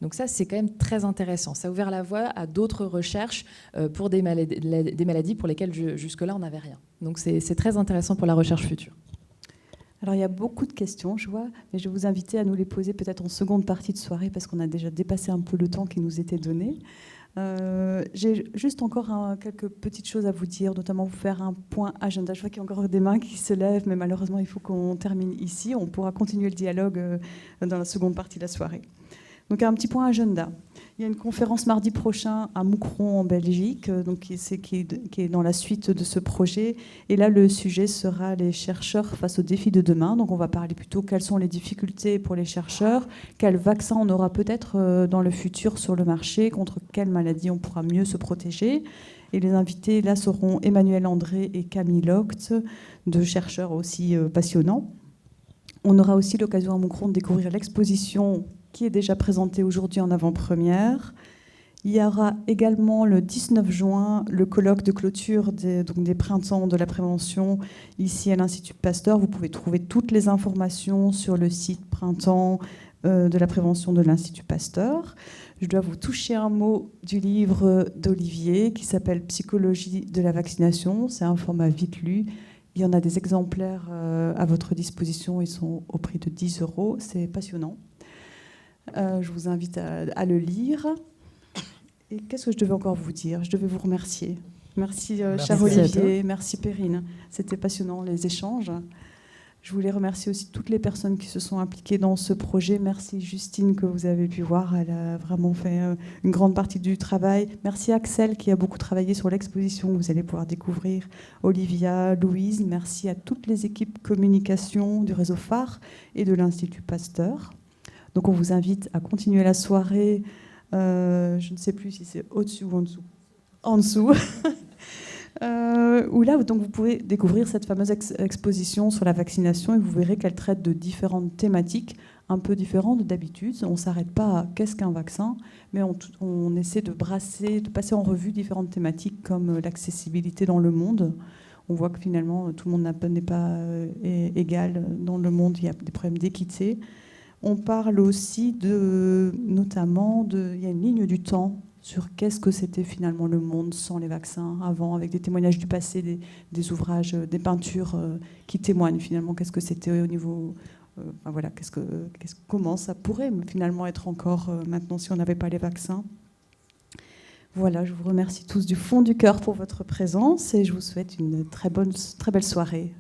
Donc ça, c'est quand même très intéressant. Ça a ouvert la voie à d'autres recherches pour des maladies pour lesquelles jusque-là, on n'avait rien. Donc c'est très intéressant pour la recherche future. Alors, il y a beaucoup de questions, je vois, mais je vais vous inviter à nous les poser peut-être en seconde partie de soirée parce qu'on a déjà dépassé un peu le temps qui nous était donné. J'ai juste encore quelques petites choses à vous dire, notamment vous faire un point agenda. Je vois qu'il y a encore des mains qui se lèvent, mais malheureusement, il faut qu'on termine ici. On pourra continuer le dialogue dans la seconde partie de la soirée. Donc, un petit point agenda. Il y a une conférence mardi prochain à Moucron en Belgique, donc qui est dans la suite de ce projet. Et là, le sujet sera les chercheurs face aux défis de demain. Donc on va parler plutôt quelles sont les difficultés pour les chercheurs, quel vaccin on aura peut-être dans le futur sur le marché, contre quelle maladie on pourra mieux se protéger. Et les invités là seront Emmanuel André et Camille Locht, deux chercheurs aussi passionnants. On aura aussi l'occasion à Moucron de découvrir l'exposition qui est déjà présenté aujourd'hui en avant-première. Il y aura également le 19 juin le colloque de clôture des printemps de la prévention ici à l'Institut Pasteur. Vous pouvez trouver toutes les informations sur le site printemps de la prévention de l'Institut Pasteur. Je dois vous toucher un mot du livre d'Olivier qui s'appelle « Psychologie de la vaccination ». C'est un format vite lu. Il y en a des exemplaires à votre disposition. Ils sont au prix de 10 €. C'est passionnant. Je vous invite à le lire. Et qu'est-ce que je devais encore vous dire? Je devais vous remercier. Merci, cher Olivier. Merci, Perrine. C'était passionnant, les échanges. Je voulais remercier aussi toutes les personnes qui se sont impliquées dans ce projet. Merci, Justine, que vous avez pu voir. Elle a vraiment fait une grande partie du travail. Merci, Axel, qui a beaucoup travaillé sur l'exposition. Vous allez pouvoir découvrir Olivia, Louise. Merci à toutes les équipes communication du réseau phare et de l'Institut Pasteur. Donc on vous invite à continuer la soirée, je ne sais plus si c'est au-dessus ou en dessous. En dessous. Où là, donc, vous pouvez découvrir cette fameuse exposition sur la vaccination et vous verrez qu'elle traite de différentes thématiques un peu différentes d'habitude. On ne s'arrête pas à qu'est-ce qu'un vaccin, mais on essaie de passer en revue différentes thématiques comme l'accessibilité dans le monde. On voit que finalement, tout le monde n'est pas égal dans le monde, il y a des problèmes d'équité. On parle aussi il y a une ligne du temps sur qu'est-ce que c'était finalement le monde sans les vaccins avant, avec des témoignages du passé, des ouvrages, des peintures qui témoignent finalement qu'est-ce que c'était au niveau... voilà, comment ça pourrait finalement être encore maintenant si on n'avait pas les vaccins. Voilà, je vous remercie tous du fond du cœur pour votre présence et je vous souhaite une très belle soirée.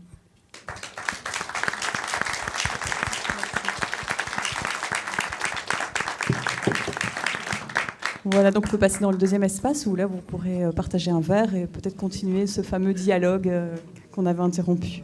Voilà, donc on peut passer dans le deuxième espace où là vous pourrez partager un verre et peut-être continuer ce fameux dialogue qu'on avait interrompu.